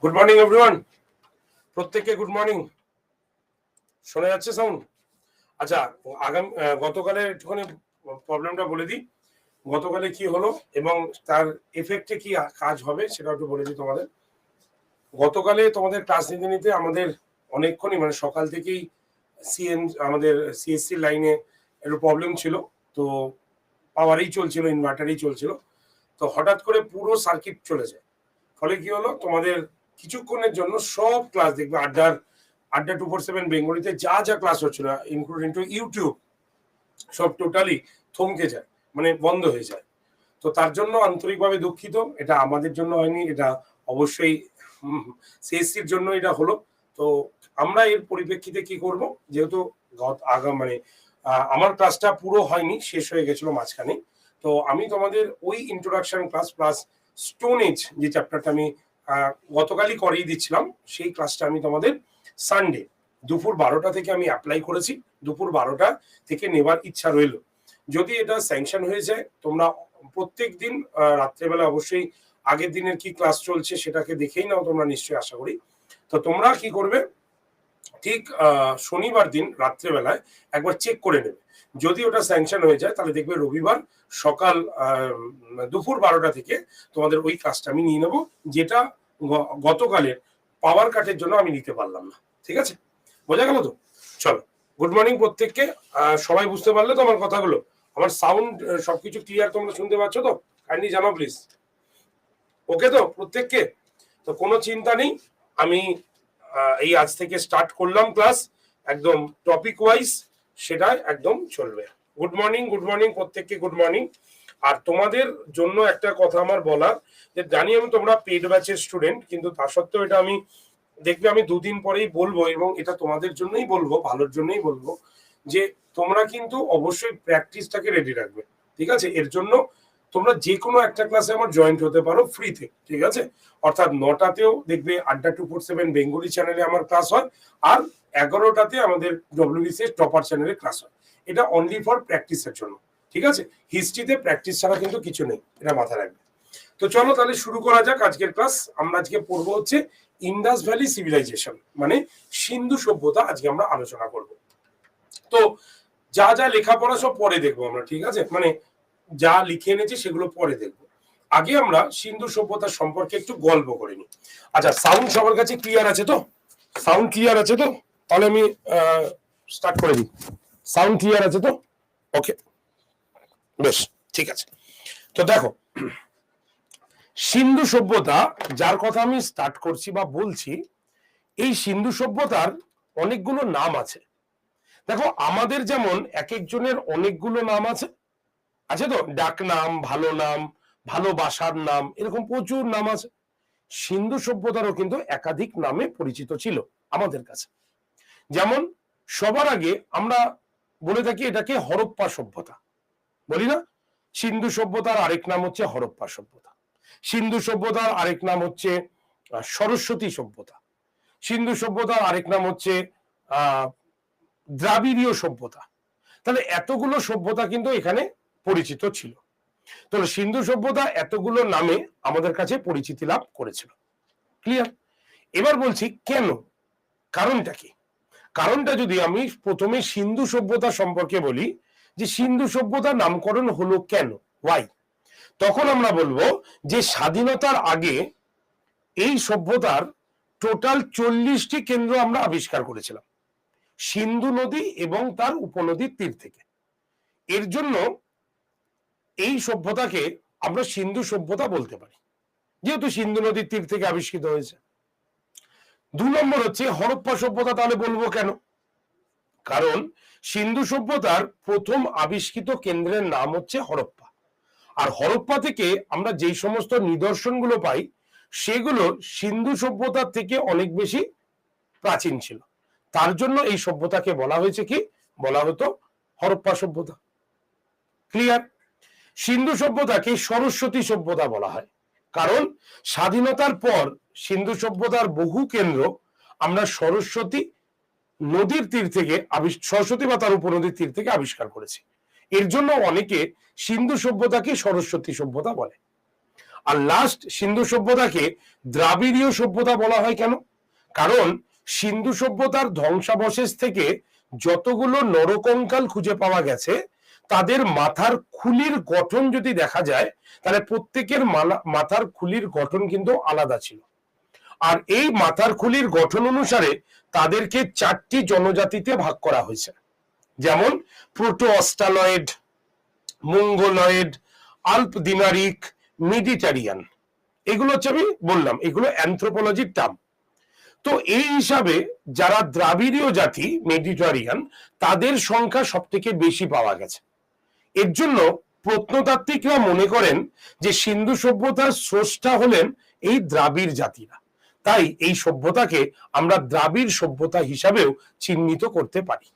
Good morning everyone, প্রত্যেককে good morning. শোনা যাচ্ছে সাউন্ড? আচ্ছা, গতকালে একটুখানি প্রবলেমটা বলে দিই। গতকালে কি হলো এবং তার এফেক্টে কি কাজ হবে সেটা একটু বলে দিই তোমাদের। গতকালে তোমাদের ক্লাস নিতে নিতে আমাদের অনেকক্ষণই মানে সকাল থেকেই আমাদের সিএসসি লাইনে একটু প্রবলেম ছিল, তো পাওয়ারই চলছিল, ইনভার্টারই চলছিল। তো হঠাৎ করে পুরো সার্কিট চলে যায়, ফলে কি হলো তোমাদের কিছুক্ষণের জন্য সব ক্লাস দেখবে আড্ডা 247 বেঙ্গলিতে যা যা ক্লাস হচ্ছিল ইনক্লুডিং টু ইউটিউব সব টোটালি থমকে যায়, মানে বন্ধ হয়ে যায়। তো তার জন্য আন্তরিকভাবে দুঃখিত। এটা আমাদের জন্য হয়নি, এটা অবশ্যই সিএসসির জন্য এটা হলো। তো আমরা এর পরিপ্রেক্ষিতে কি করব, যেহেতু মানে আমার ক্লাসটা পুরো হয়নি, শেষ হয়ে গেছিল মাঝখানে, তো আমি তোমাদের ওই introduction class plus stone age যে চ্যাপ্টারটা আমি গতকালই করিয়ে দিচ্ছিলাম, সেই ক্লাসটা আমি তোমাদের সানডে দুপুর 12টা থেকে আমি অ্যাপ্লাই করেছি। দুপুর 12টা থেকে নেবার ইচ্ছা রইল। যদি এটা স্যাংশন হয়ে যায়, তোমরা প্রত্যেক দিন রাত্রেবেলা অবশ্যই আগের দিনের কি ক্লাস চলছে সেটাকে দেখেই নাও তোমরা, নিশ্চয়ই আশা করি। তো তোমরা কি করবে, ঠিক শনিবার দিন রাত্রেবেলায় একবার চেক করে নেবে। যদি ওটা স্যাংশন হয়ে যায় তাহলে দেখবে রবিবার সকাল দুপুর 12টা থেকে তোমাদের ওই ক্লাসটা আমি নিয়ে নেবো, যেটা গতকালের পাওয়ার কাটের জন্য আমি নিতে পারলাম না। ঠিক আছে, বোঝা গেল তো? চলো, গুড মর্নিং প্রত্যেককে। সবাই বুঝতে পারলে তো আমার কথাগুলো? আমার সাউন্ড সবকিছু ক্লিয়ার তোমরা শুনতে পাচ্ছ তো? কাইন্ডলি জানাও প্লিজ। ওকে তো প্রত্যেককে? তো কোনো চিন্তা নেই, আমি এই আজ থেকে স্টার্ট করলাম ক্লাস একদম টপিক ওয়াইজ, সেটা একদম চলবে। গুড মর্নিং প্রত্যেককে, গুড মর্নিং। আর তোমাদের জন্য একটা কথা আমার বলার, যে জানি আমি তোমরা পেড ব্যাচের স্টুডেন্ট, কিন্তু তা সত্ত্বেও এটা আমি দেখবে আমি দুদিন পরেই বলবো, এবং এটা তোমাদের জন্যই বলবো, ভালোর জন্যই বলবো, যে তোমরা কিন্তু অবশ্যই প্র্যাকটিসটাকে রেডি রাখবে। ঠিক আছে, এর জন্য তোমরা যে কোনো একটা ক্লাসে আমার জয়েন্ট হতে পারো ফ্রিতে। ঠিক আছে, অর্থাৎ 9টাতেও দেখবে আড্ডা 247 বেঙ্গলি চ্যানেলে আমার ক্লাস হয়, আর 11টাতে আমাদের ডব্লিউবিসিএস টপার চ্যানেলে ক্লাস হয়। এটা অনলি ফর প্র্যাকটিসের জন্য। ঠিক আছে, হিস্ট্রিতে প্র্যাকটিস ছাড়া কিন্তু কিছু নেই, এটা মাথায় রাখবে। তো চলো তাহলে শুরু করা যাক আজকের ক্লাস। আমরা আজকে পড়বো হচ্ছে ইন্ডাস ভ্যালি সিভিলাইজেশন, মানে সিন্ধু সভ্যতা আজকে আমরা আলোচনা করব। তো যা যা লেখাপড়া সব পরে দেখবো আমরা, ঠিক আছে, মানে যা লিখে এনেছি সেগুলো পরে দেখবো। আগে আমরা সিন্ধু সভ্যতার সম্পর্কে একটু গল্প করে নিই। আচ্ছা, সাউন্ড সবার কাছে ক্লিয়ার আছে তো? সাউন্ড ক্লিয়ার আছে তো? তাহলে আমি স্টার্ট করে দিই। সাউন্ড ক্লিয়ার আছে তো? ওকে, বেশ, ঠিক আছে। তো দেখো, সিন্ধু সভ্যতা যার কথা আমি স্টার্ট করছি বা বলছি, এই সিন্ধু সভ্যতার অনেকগুলো নাম আছে। দেখো, আমাদের যেমন এক একজনের অনেকগুলো নাম আছে, আছে তো, ডাক নাম, ভালো নাম, ভালোবাসার নাম, এরকম প্রচুর নাম আছে। সিন্ধু সভ্যতারও কিন্তু একাধিক নামে পরিচিত ছিল আমাদের কাছে। যেমন সবার আগে আমরা বলে থাকি এটাকে হরপ্পা সভ্যতা, বলি না? সিন্ধু সভ্যতার আরেক নাম হচ্ছে হরপ্পা সভ্যতা। সিন্ধু সভ্যতার আরেক নাম হচ্ছে সরস্বতী সভ্যতা। সিন্ধু সভ্যতার আরেক নাম হচ্ছে দ্রাবিড়ীয় সভ্যতা। তাহলে এতগুলো সভ্যতা কিন্তু এখানে পরিচিত ছিল। তাহলে সিন্ধু সভ্যতা এতগুলো নামে আমাদের কাছে পরিচিতি লাভ করেছিল। ক্লিয়ার? এবার বলছি কেন, কারণটা কি। কারণটা যদি আমি প্রথমে সিন্ধু সভ্যতা সম্পর্কে বলি, যে সিন্ধু সভ্যতার নামকরণ হলো কেন, ওয়াই, তখন আমরা বলবো যে স্বাধীনতার আগে এই সভ্যতার টোটাল 40টি কেন্দ্র আমরা আবিষ্কার করেছিলাম সিন্ধু নদী এবং তার উপনদীর তীর থেকে। এর জন্য এই সভ্যতাকে আমরা সিন্ধু সভ্যতা বলতে পারি, যেহেতু সিন্ধু নদীর তীর থেকে আবিষ্কৃত হয়েছে। 2 নম্বর হচ্ছে হরপ্পা সভ্যতা। তাহলে বলবো কেন, কারণ সিন্ধু সভ্যতার প্রথম আবিষ্কৃত কেন্দ্রের নাম হচ্ছে হরপ্পা, আর হরপ্পা থেকে আমরা যেই সমস্ত নিদর্শনগুলো পাই সেগুলো সিন্ধু সভ্যতার থেকে অনেক বেশি প্রাচীন ছিল। তার জন্য এই সভ্যতাকে বলা হয়েছে কি, বলা হতো হরপ্পা সভ্যতা। ক্লিয়ার? সিন্ধু সভ্যতাকে সরস্বতী সভ্যতা বলা হয়, কারণ স্বাধীনতার পর সিন্ধু সভ্যতার বহু কেন্দ্র আমরা সরস্বতী নদীর তীর থেকে সরস্বতী বা তার উপনদীর তীর থেকে আবিষ্কার করেছি। এর জন্য অনেকে সিন্ধু সভ্যতাকে সরস্বতী সভ্যতা বলে। আর লাস্ট সিন্ধু সভ্যতাকে দ্রাবিড়ীয় সভ্যতা বলা হয় কেন? কারণ সিন্ধু সভ্যতার ধ্বংসাবশেষ থেকে যতগুলো নরকঙ্কাল খুঁজে পাওয়া গেছে তাদের মাথার খুলির গঠন যদি দেখা যায় তাহলে প্রত্যেকের মাথার খুলির গঠন কিন্তু আলাদা ছিল। আর এই মাথার খুলির গঠন অনুসারে তাদেরকে 4টি জনজাতিতে ভাগ করা হয়েছে, যেমন প্রোটো অস্ট্রালয়েড, মঙ্গোলয়েড, আল্প দিনারিক, মেডিটারিয়ান। এগুলো হচ্ছে, আমি বললাম এগুলো অ্যানথ্রোপোলজির টার্ম। তো এই হিসাবে যারা দ্রাবিড়ীয় জাতি মেডিটারিয়ান তাদের সংখ্যা সব থেকে বেশি পাওয়া গেছে। এর জন্য প্রত্নতাত্ত্বিকরা মনে করেন যে সিন্ধু সভ্যতার স্রষ্টা হলেন এই দ্রাবিড় জাতিরা। তাই এই সভ্যতাকে আমরা দ্রাবিড় সভ্যতা হিসাবেও চিহ্নিত করতে পারি।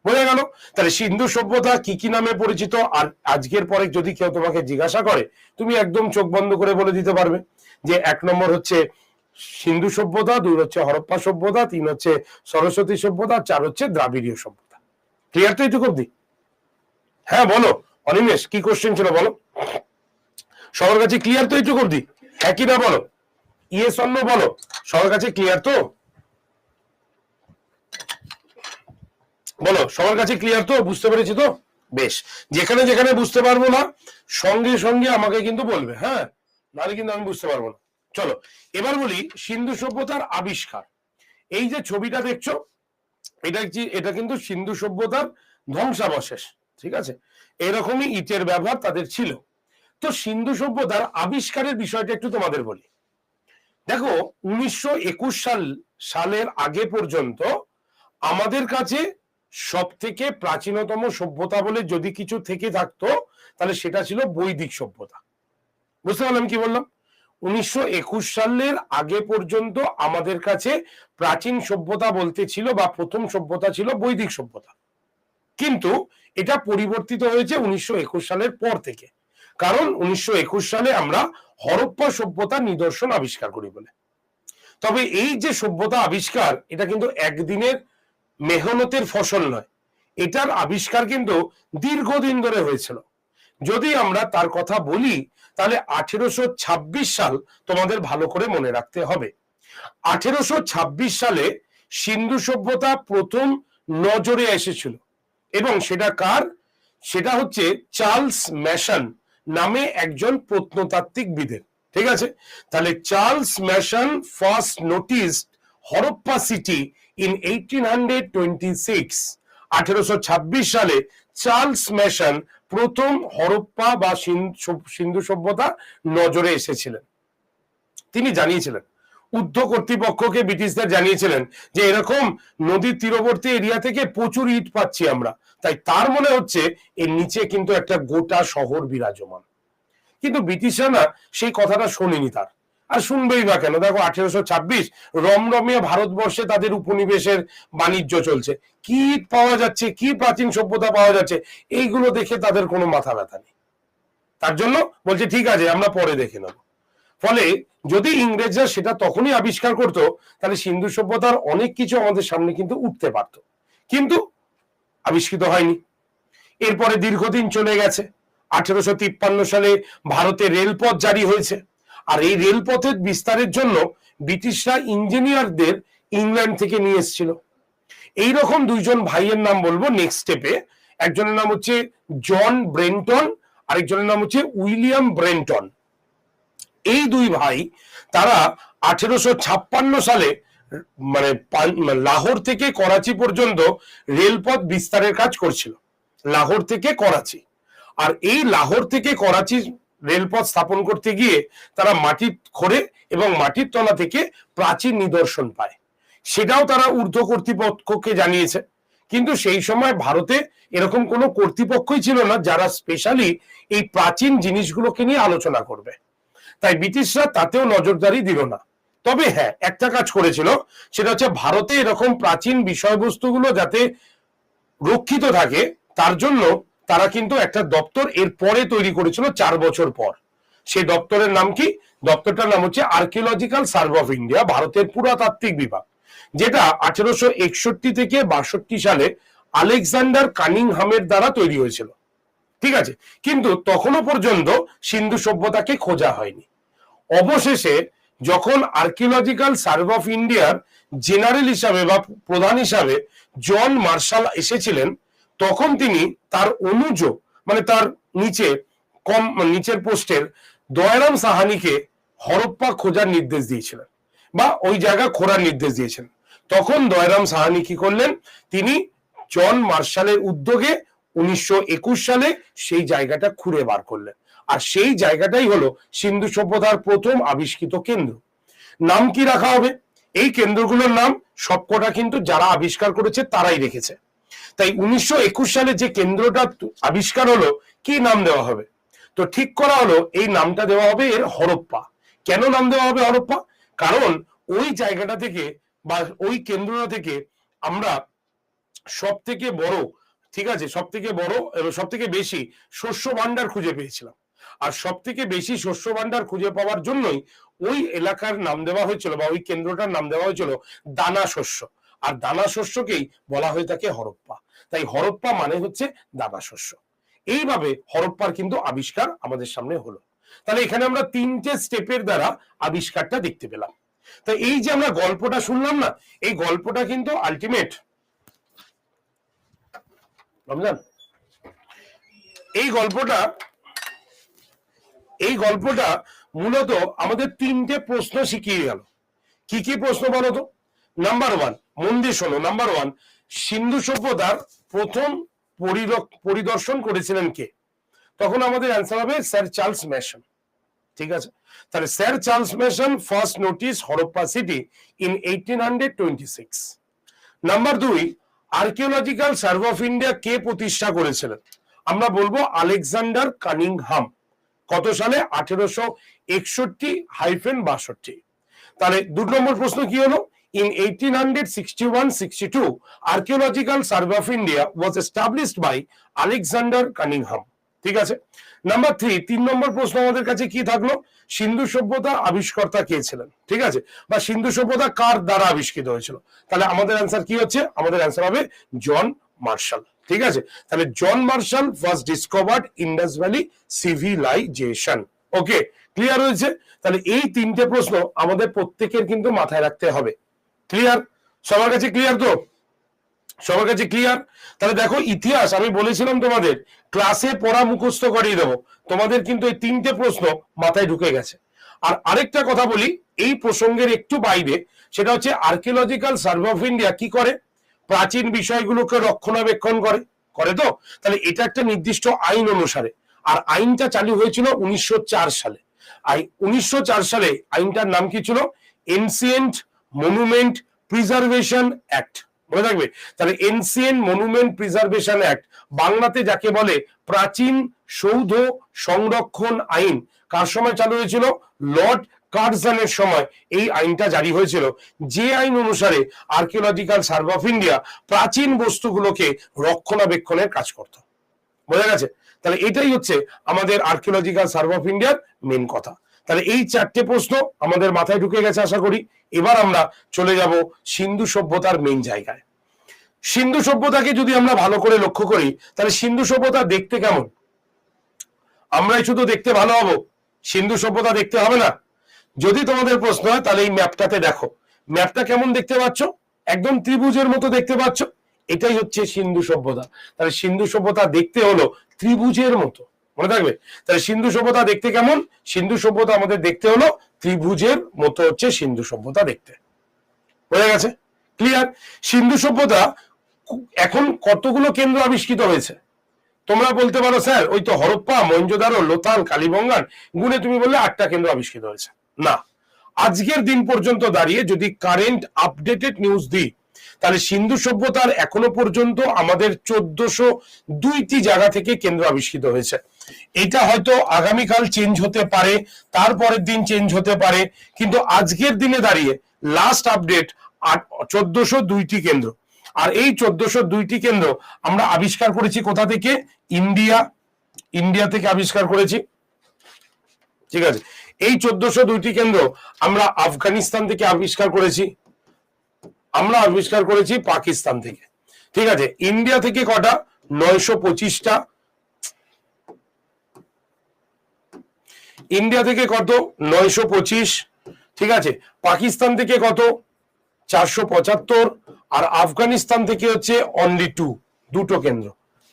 বোঝা গেল? তাহলে সিন্ধু সভ্যতা কি কি নামে পরিচিত, আর আজকের পরে যদি কেউ তোমাকে জিজ্ঞাসা করে তুমি একদম চোখ বন্ধ করে বলে দিতে পারবে যে 1 নম্বর হচ্ছে সিন্ধু সভ্যতা, 2 হচ্ছে হরপ্পা সভ্যতা, 3 হচ্ছে সরস্বতী সভ্যতা, 4 হচ্ছে দ্রাবিড়ীয় সভ্যতা। ক্লিয়ার তো এইটুকু অব্দি? হ্যাঁ বলো অনিমেষ, কি কোশ্চেন ছিল বলো? সবার কাছে ক্লিয়ার তো এইটুকু অব্দি? হ্যাঁ কি না বলো, ইয়েস অর নো বলো। সবার কাছে ক্লিয়ার তো? বলো সবার কাছে ক্লিয়ার তো? বুঝতে পেরেছি তো? বেশ, যেখানে যেখানে বুঝতে পারবো না সঙ্গে সঙ্গে আমাকে কিন্তু বলবে, হ্যাঁ, নাহলে কিন্তু আমি বুঝতে পারবো না। চলো এবার বলি সিন্ধু সভ্যতার আবিষ্কার। এই যে ছবিটা দেখছো এটা কিন্তু সিন্ধু সভ্যতার ধ্বংসাবশেষ, ঠিক আছে? এরকমই ইটের ব্যবহার তাদের ছিল। তো সিন্ধু সভ্যতার আবিষ্কারের বিষয়টা একটু তোমাদের বলি। দেখো 1921 সালের আগে পর্যন্ত আমাদের কাছে সব থেকে প্রাচীনতম সভ্যতা বলে যদি কিছু থেকে থাকতো তাহলে সেটা ছিল বৈদিক সভ্যতা। বুঝতে পারলাম কি বললাম? 1921 সালের আগে পর্যন্ত আমাদের কাছে প্রাচীন সভ্যতা বলতে ছিল বা প্রথম সভ্যতা ছিল বৈদিক সভ্যতা। কিন্তু এটা পরিবর্তিত হয়েছে 1921 সালের পর থেকে, কারণ 1921 সালে আমরা হরপ্পা সভ্যতার নিদর্শন আবিষ্কার করি বলে। তবে এই যে সভ্যতা আবিষ্কার এটা কিন্তু একদিনের মেহনতের ফসল নয়, এটার আবিষ্কার কিন্তু দীর্ঘদিন ধরে হয়েছিল। যদি আমরা তার কথা বলি তাহলে 1826 সাল তোমাদের ভালো করে মনে রাখতে হবে। 1826 সালে সিন্ধু সভ্যতা প্রথম নজরে এসেছিল, এবং সেটা কার? সেটা হচ্ছে চার্লস ম্যাসন নামে একজন প্রত্নতাত্ত্বিকবিদের। ঠিক আছে, তাহলে Charles Masson first noticed Harappa city in 1826। 1826 সালে চার্লস ম্যাসন প্রথম হরপ্পা বা সিন্ধু সভ্যতা নজরে এসেছিলেন। তিনি জানিয়েছিলেন, উদ্ধ কর্তৃপক্ষকে ব্রিটিশদের জানিয়েছিলেন যে এরকম নদীর তীরবর্তী এরিয়া থেকে প্রচুর ইট পাচ্ছি আমরা, তাই তার মনে হচ্ছে এর নিচে কিন্তু একটা গোটা শহর বিরাজমান। কিন্তু ব্রিটিশরা না সেই কথাটা শোনেনি তার, আর শুনবেই বা কেন? দেখো 1826 রমরমিয়ে ভারতবর্ষে তাদের উপনিবেশের বাণিজ্য চলছে, কি ইট পাওয়া যাচ্ছে, কি প্রাচীন সভ্যতা পাওয়া যাচ্ছে, এইগুলো দেখে তাদের কোনো মাথা ব্যথা নেই। তার জন্য বলছে ঠিক আছে আমরা পরে দেখে নেব। ফলে যদি ইংরেজরা সেটা তখনই আবিষ্কার করতো তাহলে সিন্ধু সভ্যতার অনেক কিছু আমাদের সামনে কিন্তু উঠতে পারত, কিন্তু আবিষ্কৃত হয়নি। এরপরে দীর্ঘদিন চলে গেছে। 1853 সালে ভারতে রেলপথ জারি হয়েছে, আর এই রেলপথের বিস্তারের জন্য ব্রিটিশরা ইঞ্জিনিয়ারদের ইংল্যান্ড থেকে নিয়ে এসেছিল। এইরকম 2 জন ভাইয়ের নাম বলবো নেক্সট স্টেপে। একজনের নাম হচ্ছে জন ব্রেন্টন, আরেকজনের নাম হচ্ছে উইলিয়াম ব্রেন্টন। এই 2 ভাই তারা 1856 সালে মানে লাহোর থেকে করাচি পর্যন্ত রেলপথ বিস্তারের কাজ করছিল, লাহোর থেকে করাচি। আর এই লাহোর থেকে করাচি রেলপথ স্থাপন করতে গিয়ে তারা মাটি খোঁড়ে এবং মাটির তলা থেকে প্রাচীন নিদর্শন পায়, সেটাও তারা ঊর্ধ্ব কর্তৃপক্ষকে জানিয়েছে। কিন্তু সেই সময় ভারতে এরকম কোনো কর্তৃপক্ষই ছিল না যারা স্পেশালি এই প্রাচীন জিনিসগুলোকে নিয়ে আলোচনা করবে, তাই ব্রিটিশরা তাতেও নজরদারি দিল না। তবে হ্যাঁ একটা কাজ করেছিল, সেটা হচ্ছে ভারতে এরকম প্রাচীন বিষয়বস্তুগুলো যাতে রক্ষিত থাকে তার জন্য তারা কিন্তু একটা দপ্তর এর পরে তৈরি করেছিল 4 বছর পর। সেই দপ্তরের নাম কি? দপ্তরটার নাম হচ্ছে আর্কিওলজিক্যাল সার্ভে অফ ইন্ডিয়া, ভারতের পুরাতাত্ত্বিক বিভাগ, যেটা 1861 থেকে 62 সালে আলেকজান্ডার কানিংহামের দ্বারা তৈরি হয়েছিল। ঠিক আছে, কিন্তু তখনও পর্যন্ত সিন্ধু সভ্যতাকে খোঁজা হয়নি। অবশেষে যখন আর্কিওলজিক্যাল সার্ভে অফ ইন্ডিয়ার জেনারেল হিসাবে বা প্রধান হিসাবে জন মার্শাল এসেছিলেন, তখন তিনি তার অনুজ মানে তার নিচের পোস্টের দয়ারাম সাহানিকে হরপ্পা খোঁজার নির্দেশ দিয়েছিলেন বা ওই জায়গা খোঁড়ার নির্দেশ দিয়েছেন। তখন দয়ারাম সাহানি কি করলেন, তিনি জন মার্শালের উদ্যোগে 1921 সালে সেই জায়গাটা খুঁড়ে বার করলেন। আর সেই জায়গাটাই হলো সিন্ধু সভ্যতার প্রথম আবিষ্কৃত কেন্দ্র। নাম কি রাখা হবে? এই কেন্দ্রগুলোর নাম সবকটা কিন্তু যারা আবিষ্কার করেছে তারাই রেখেছে। তাই 1921 সালে যে কেন্দ্রটা আবিষ্কার হলো, কি নাম দেওয়া হবে? তো ঠিক করা হলো এই নামটা দেওয়া হবে এর হরপ্পা। কেন নাম দেওয়া হবে হরপ্পা? কারণ ওই জায়গাটা থেকে বা ওই কেন্দ্রটা থেকে আমরা সব থেকে বড়, ঠিক আছে, সব থেকে বড় এবং সব থেকে বেশি শস্য ভান্ডার খুঁজে পেয়েছিলাম। আর সব থেকে বেশি শস্য ভান্ডার খুঁজে পাওয়ার জন্যই ওই এলাকার নাম দেওয়া হয়েছিল বা ওই কেন্দ্রটার নাম দেওয়া হয়েছিল দানা শস্য। আর দানা শস্যকেই বলা হয়ে থাকে হরপ্পা। তাই হরপ্পা মানে হচ্ছে দানা শস্য। এইভাবে হরপ্পার কিন্তু আবিষ্কার আমাদের সামনে হলো। তাহলে এখানে আমরা 3টে স্টেপের দ্বারা আবিষ্কারটা দেখতে পেলাম। তো এই যে আমরা গল্পটা শুনলাম না, এই গল্পটা কিন্তু আলটিমেট রমজান, এই গল্পটা মূলত আমাদের 3টে প্রশ্ন শিখিয়ে গেল। কি কি প্রশ্ন বলো তো? নাম্বার 1, মন দিয়ে শোনো। নাম্বার 1, সিন্ধু সভ্যতার প্রথম পরিদর্শন করেছিলেন কে? তখন আমাদের অ্যান্সার হবে স্যার চার্লস ম্যাসন। ঠিক আছে, তাহলে sir Charles Masson first notice Harappa city in 1826। Number 2, archaeological survey of India কে প্রতিষ্ঠা করেছিলেন? আমরা বলবো আলেকজান্ডার কানিংহাম। কত সালে? 1861-62। তাহলে 2 নম্বর প্রশ্ন কি হলো? In 1861-62 archaeological survey of India was established by Alexander Cunningham. ঠিক আছে। নাম্বার 3 নম্বর প্রশ্ন আমাদের কাছে কি থাকলো? সিন্ধু সভ্যতা আবিষ্কর্তা কে ছিলেন? ঠিক আছে, বা সিন্ধু সভ্যতা কার দ্বারা আবিষ্কৃত হয়েছিল? তাহলে আমাদের অ্যান্সার কি হচ্ছে? আমাদের অ্যান্সার হবে জন মার্শাল। ঠিক আছে, তাহলে John Marshall first discovered Indus valley civilization. Okay, clear হয়েছে? তাহলে এই 3টে প্রশ্ন আমাদের প্রত্যেকের কিন্তু মাথায় রাখতে হবে। ক্লিয়ার? সবার কাছে ক্লিয়ার তো? সবার কাছে ক্লিয়ার? তাহলে দেখো, ইতিহাস আমি বলেছিলাম তোমাদের ক্লাসে পড়া মুখস্থ করিয়ে দেবো, তোমাদের কিন্তু এই 3টে প্রশ্ন মাথায় ঢুকে গেছে। আর আরেকটা কথা বলি এই প্রসঙ্গের একটু বাইরে, সেটা হচ্ছে আর্কিওলজিক্যাল সার্ভে অফ ইন্ডিয়া কি করে? প্রাচীন বিষয়গুলোকে রক্ষণাবেক্ষণ করে তো। তাহলে এটা একটা নির্দিষ্ট আইন অনুসারে, আর আইনটা চালু হয়েছিল 1904 সালে। 1904 সালে আইনটার নাম কি ছিল? Ancient monument preservation act. মনে থাকবে? তাহলে এনসিয়েন্ট মনুমেন্ট প্রিজার্ভেশন অ্যাক্ট, বাংলাতে যাকে বলে প্রাচীন সৌধ সংরক্ষণ আইন, কার সময় চালু হয়েছিল? লর্ড কার্জনের সময় এই আইনটা জারি হয়েছিল, যে আইন অনুসারে আর্কিওলজিক্যাল সার্ভে অফ ইন্ডিয়া প্রাচীন বস্তুগুলোকে রক্ষণাবেক্ষণের কাজ করত। বোঝা গেছে? তাহলে এটাই হচ্ছে আমাদের আর্কিওলজিক্যাল সার্ভে অফ ইন্ডিয়ার মেন কথা। তাহলে এই 4টে প্রশ্ন আমাদের মাথায় ঢুকে গেছে আশা করি। এবার আমরা চলে যাব সিন্ধু সভ্যতার মেন জায়গায়। সিন্ধু সভ্যতাকে যদি আমরা ভালো করে লক্ষ্য করি, তাহলে সিন্ধু সভ্যতা দেখতে কেমন? আমরাই শুধু দেখতে ভালো হব? সিন্ধু সভ্যতা দেখতে হবে না? যদি তোমাদের প্রশ্ন হয় তাহলে এই ম্যাপটাতে দেখো, ম্যাপটা কেমন দেখতে পাচ্ছ? একদম ত্রিভুজের মতো দেখতে পাচ্ছ? এটাই হচ্ছে সিন্ধু সভ্যতা। তাহলে সিন্ধু সভ্যতা দেখতে হলো ত্রিভুজের মতো, মনে থাকবে? তাহলে সিন্ধু সভ্যতা দেখতে কেমন? সিন্ধু সভ্যতা আমাদের দেখতে হলো ত্রিভুজের মতো হচ্ছে সিন্ধু সভ্যতা দেখতে। বোঝা গেছে? ক্লিয়ার? সিন্ধু সভ্যতা এখন কতগুলো কেন্দ্র আবিষ্কৃত হয়েছে? তোমরা বলতে পারো স্যার ওই তো হরপ্পা, মহেঞ্জোদারো, লোথাল, কালীবঙ্গান, গুনে তুমি বললে 8টা কেন্দ্র আবিষ্কৃত হয়েছে। না, আজকের দিন পর্যন্ত দাঁড়িয়ে যদি কারেন্ট আপডেটেড নিউজ দিই, তাহলে সিন্ধু সভ্যতার এখনো পর্যন্ত আমাদের 1402টি জায়গা থেকে কেন্দ্র আবিষ্কৃত হয়েছে। এটা হয়তো আগামীকাল চেঞ্জ হতে পারে, তারপরের দিন চেঞ্জ হতে পারে, কিন্তু আজকের দিনে দাঁড়িয়ে লাস্ট আপডেট 1402টি কেন্দ্র। আর এই 1402টি কেন্দ্র আমরা আবিষ্কার করেছি কোথা থেকে? ইন্ডিয়া থেকে আবিষ্কার করেছি। ঠিক আছে, এই 1402টি কেন্দ্র আমরা আফগানিস্তান থেকে আবিষ্কার করেছি, আমরা আবিষ্কার করেছি পাকিস্তান থেকে। ঠিক আছে, ইন্ডিয়া থেকে কটা? 925টা। ইন্ডিয়া থেকে কত 925, ঠিক আছে, পাকিস্তান থেকে কত 475, আর আফগানিস্তান থেকে হচ্ছে অনলি দুটো কেন্দ্র,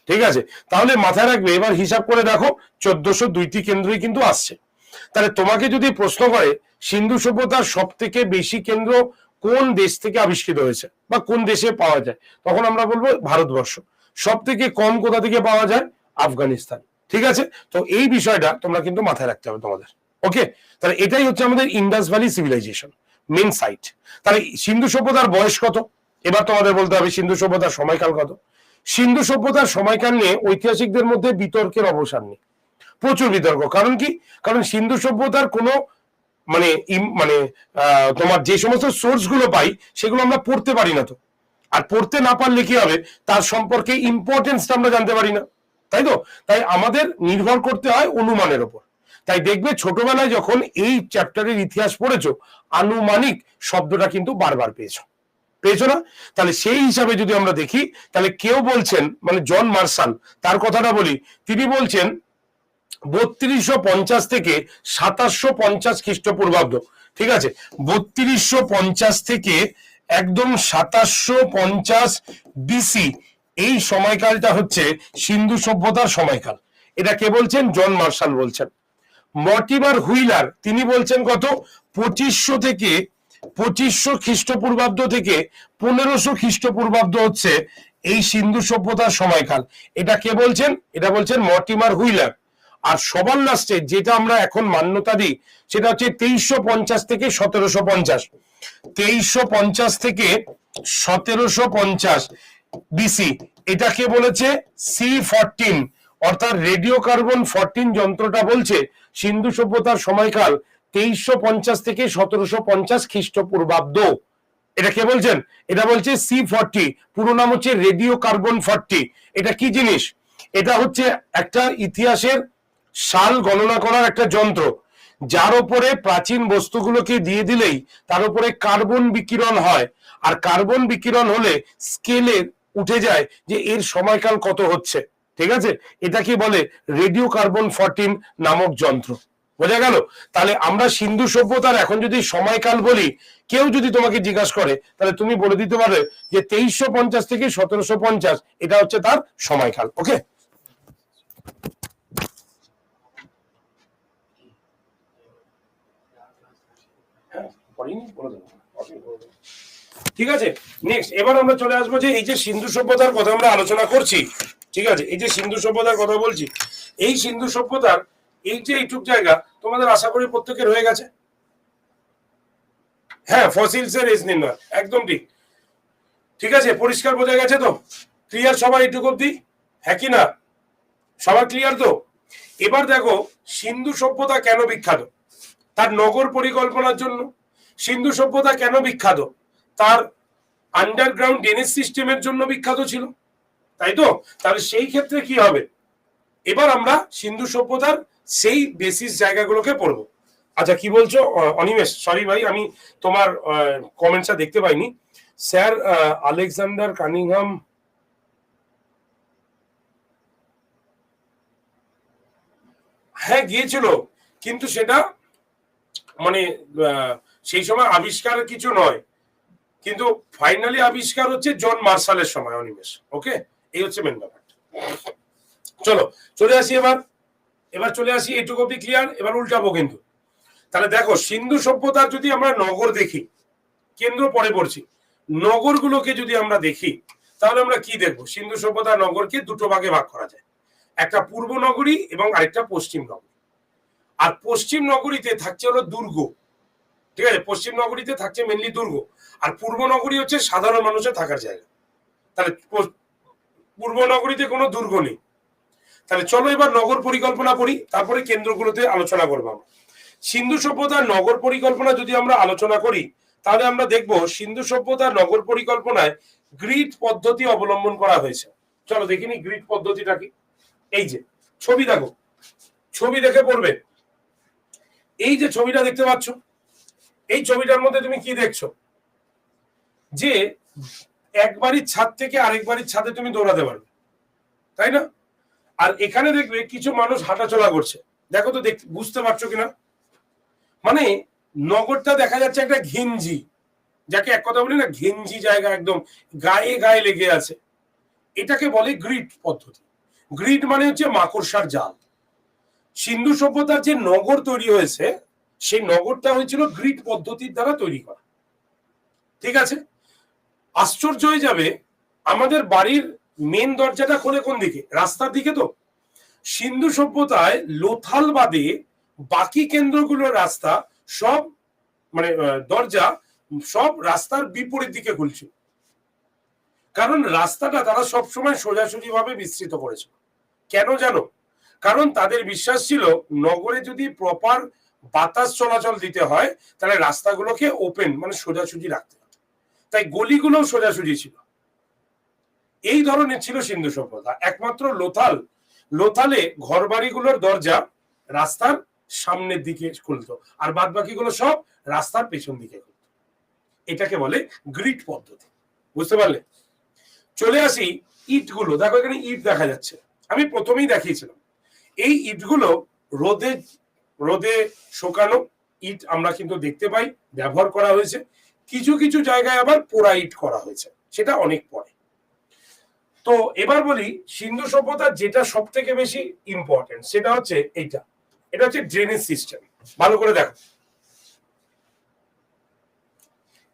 ঠিক আছে। তাহলে মাথায় রাখবে, এবার হিসাব করে দেখো 1402টি কেন্দ্রই কিন্তু আসছে। তাহলে তোমাকে যদি প্রশ্ন করে সিন্ধু সভ্যতার সব থেকে বেশি কেন্দ্র কোন দেশ থেকে আবিষ্কৃত হয়েছে বা কোন দেশে পাওয়া যায়, তখন আমরা বলবো ভারতবর্ষ। সব থেকে কম কোথা থেকে পাওয়া যায়, আফগানিস্তান, ঠিক আছে। তো এই বিষয়টা তোমরা কিন্তু মাথায় রাখতে হবে তোমাদের, ওকে। তাহলে এটাই হচ্ছে আমাদের Indus valley civilisation main site. তাহলে সিন্ধু সভ্যতার বয়স কত, এবার তোমাদের বলতে হবে সিন্ধু সভ্যতার সময়কাল কত। সিন্ধু সভ্যতার সময়কাল নিয়ে ঐতিহাসিকদের মধ্যে বিতর্কের অবসান নেই, প্রচুর বিতর্ক। কারণ কি, কারণ সিন্ধু সভ্যতার কোনো মানে তোমার যে সমস্ত সোর্স গুলো পাই সেগুলো আমরা পড়তে পারি না। তো আর পড়তে না পারলে কি হবে, তার সম্পর্কে ইম্পর্টেন্সটা আমরা জানতে পারি না, তাই তো। তাই আমাদের নির্ভর করতে হয় অনুমানের উপর। তাই দেখবে ছোটবেলায় যখন এই চ্যাপ্টারের ইতিহাস পড়েছো, আনুমানিক শব্দটা কিন্তু বারবার পেয়েছো না। তাহলে সেই হিসাবে যদি আমরা দেখি, তাহলে কেউ বলছেন, মানে জন মার্শাল, তার কথাটা বলি, তিনি বলছেন 3250 থেকে 2750 খ্রিস্টপূর্বাব্দ, ঠিক আছে, 3250 থেকে একদম 2750 বিসি, এই সময়কালটা হচ্ছে সিন্ধু সভ্যতার সময়কাল। এটা কে বলছেন, জন মার্শাল বলছেন। মর্টিমার হুইলার তিনি বলছেন কত, 2500 থেকে 2500 খ্রিস্টপূর্বাব্দ থেকে 1500 খ্রিস্টপূর্বাব্দ হচ্ছে এই সিন্ধু সভ্যতার সময়কাল। এটা কে বলছেন, এটা বলছেন মর্টিমার হুইলার। আর সবার লাস্টে যেটা আমরা এখন মান্যতা দিই সেটা হচ্ছে 2350 থেকে 1750, 2350 থেকে 1750 বিসি। এটাকে বলেছে C14, অর্থাৎ রেডিও কার্বন 14 যন্ত্রটা বলছে সিন্ধু সভ্যতার সময়কাল 2350 থেকে 1750 খ্রিস্টপূর্বাব্দ। এটা কে বলছেন, এটা বলছে C40, পুরো নাম হচ্ছে রেডিও কার্বন 40। এটা কি জিনিস, এটা হচ্ছে একটা ইতিহাসের সাল গণনা করার একটা যন্ত্র, যার উপরে প্রাচীন বস্তুগুলোকে দিয়ে দিলেই তার উপরে কার্বন বিকিরণ হয়, আর কার্বন বিকিরণ হলে স্কেলে উঠে যায় যে এর সময়কাল কত হচ্ছে, ঠিক আছে। এটা কি বলে, রেডিও কার্বন 14 নামক যন্ত্র। বোঝা গেল। তাহলে আমরা সিন্ধু সভ্যতার এখন যদি সময়কাল বলি, কেউ যদি তোমাকে জিজ্ঞাসা করে, তাহলে তুমি বলে দিতে পারবে যে 2350 থেকে 1750 এটা হচ্ছে তার সময়কাল, ওকে। ঠিক আছে, নেক্সট এবার আমরা চলে আসবো যে এই যে সিন্ধু সভ্যতার কথা আমরা আলোচনা করছি, ঠিক আছে, এই যে সিন্ধু সভ্যতার কথা বলছি, এই সিন্ধু সভ্যতার এই যে এইটুক জায়গা তোমাদের আশা করি প্রত্যেকের হয়ে গেছে। হ্যাঁ, ফসিলস এর এজ নির্ণয় একদম ঠিক, ঠিক আছে, পরিষ্কার বোঝা গেছে তো, ক্লিয়ার সবাই এইটুকু অব্দি, হ্যাঁ কি না, সবার ক্লিয়ার তো। এবার দেখো সিন্ধু সভ্যতা কেন বিখ্যাত, তার নগর পরিকল্পনার জন্য। সিন্ধু সভ্যতা কেন বিখ্যাত, তার আন্ডারগ্রাউন্ড ড্রেনেজ সিস্টেমের জন্য বিখ্যাত ছিল, তাই তো। তাহলে সেই ক্ষেত্রে কি হবে, এবার আমরা সিন্ধু সভ্যতার সেই বেসিস জায়গাগুলোকে পড়বো। আচ্ছা কি বলছো অনিমেষ, সরি ভাই আমি তোমার কমেন্টসটা দেখতে পাইনি। স্যার আলেকজান্ডার কানিংহাম, হ্যাঁ গিয়েছিল, কিন্তু সেটা মানে সেই সময় আবিষ্কার কিছু নয়, কিন্তু ফাইনালি আবিষ্কার হচ্ছে জন মার্শালের সময়, অনিমেষ, ওকে। এই হচ্ছে মেন ব্যাপার। চলো চলে আসি এবার চলে আসি এইটুকু অব্দি ক্লিয়ার। এবার উল্টাবো কিন্তু। তাহলে দেখো সিন্ধু সভ্যতার যদি আমরা নগর দেখি, কেন্দ্র পরে পড়ছি, নগরগুলোকে যদি আমরা দেখি তাহলে আমরা কি দেখবো, সিন্ধু সভ্যতার নগরকে দুটো ভাগে ভাগ করা যায়, একটা পূর্ব নগরী এবং আরেকটা পশ্চিম নগরী। আর পশ্চিম নগরীতে থাকছে হলো দুর্গ, ঠিক আছে, পশ্চিম নগরীতে থাকছে মেনলি দুর্গ, আর পূর্ব নগরী হচ্ছে সাধারণ মানুষের থাকার জায়গা। তাহলে পূর্ব নগরীতে কোনো দুর্গ নেই। তাহলে চলো এবার নগর পরিকল্পনা করি, তারপরে কেন্দ্রগুলোতে আলোচনা করবো আমরা। সিন্ধু সভ্যতার নগর পরিকল্পনা যদি আমরা আলোচনা করি, তাহলে আমরা দেখব সিন্ধু সভ্যতার নগর পরিকল্পনায় গ্রিড পদ্ধতি অবলম্বন করা হয়েছে। চলো দেখিনি গ্রিড পদ্ধতিটা কি। এই যে ছবি দেখো, ছবি দেখে পড়বে। এই যে ছবিটা দেখতে পাচ্ছ, এই ছবিটার মধ্যে তুমি কি দেখছো, যে এক বাড়ির ছাদ থেকে আরেক বাড়ির ছাদে তুমি দৌড়াতে পারবে, তাই না। আর এখানে দেখবে কিছু মানুষ হাঁটাচলা করছে, দেখো তো বুঝতে পারছো কিনা, মানে নগরটা দেখা যাচ্ছে একটা ঘিঞ্জি, যাকে এক কথা বলি না ঘিঞ্জি জায়গা, একদম গায়ে গায়ে লেগে আছে। এটাকে বলে গ্রিড পদ্ধতি। গ্রিড মানে হচ্ছে মাকড়সার জাল। সিন্ধু সভ্যতার যে নগর তৈরি হয়েছে, সেই নগরটা হয়েছিল গ্রিড পদ্ধতির দ্বারা তৈরি করা। ঠিক আছে, আশ্চর্য হয়ে যাবে, আমাদের বাড়ির মেন দরজাটা খোলে কোন দিকে? রাস্তার দিকে। তো সিন্ধু সভ্যতায় লোথাল বাদে বাকি কেন্দ্রগুলোর রাস্তা সব, মানে দরজা সব রাস্তার বিপরীত দিকে খুলছিল। কারণ রাস্তাটা তারা সবসময় সোজাসুজি ভাবে বিস্তৃত করেছিল। কেন জানো? কারণ তাদের বিশ্বাস ছিল নগরে যদি প্রপার বাতাস চলাচল দিতে হয় তাহলে রাস্তাগুলোকে ওপেন, মানে সোজাসুজি রাখতে হবে। তাই গলিগুলো সোজাসুজি ছিল। এই ধরনের ছিল সিন্ধু সভ্যতা। একমাত্র লোথালে ঘর বাড়িগুলোর দরজা রাস্তার সামনের দিকে খুলতো, আর বাদ বাকিগুলো সব রাস্তার পেছন দিকে খুলতো। এটাকে বলে গ্রিড পদ্ধতি। বুঝতে পারলে? চলে আসি ইটগুলো। দেখো এখানে ইট দেখা যাচ্ছে, আমি প্রথমেই দেখিয়েছিলাম। এই ইটগুলো রোদে রোদে শুকানো ইট আমরা কিন্তু দেখতে পাই, ব্যবহার করা হয়েছে। কিছু কিছু জায়গায় আবার পোড়া ইট করা হয়েছে, সেটা অনেক পরে। তো এবার বলি সিন্ধু সভ্যতার যেটা সব থেকে বেশি ইম্পর্টেন্ট, সেটা হচ্ছে এইটা। এটা হচ্ছে ড্রেনেজ সিস্টেম। ভালো করে দেখো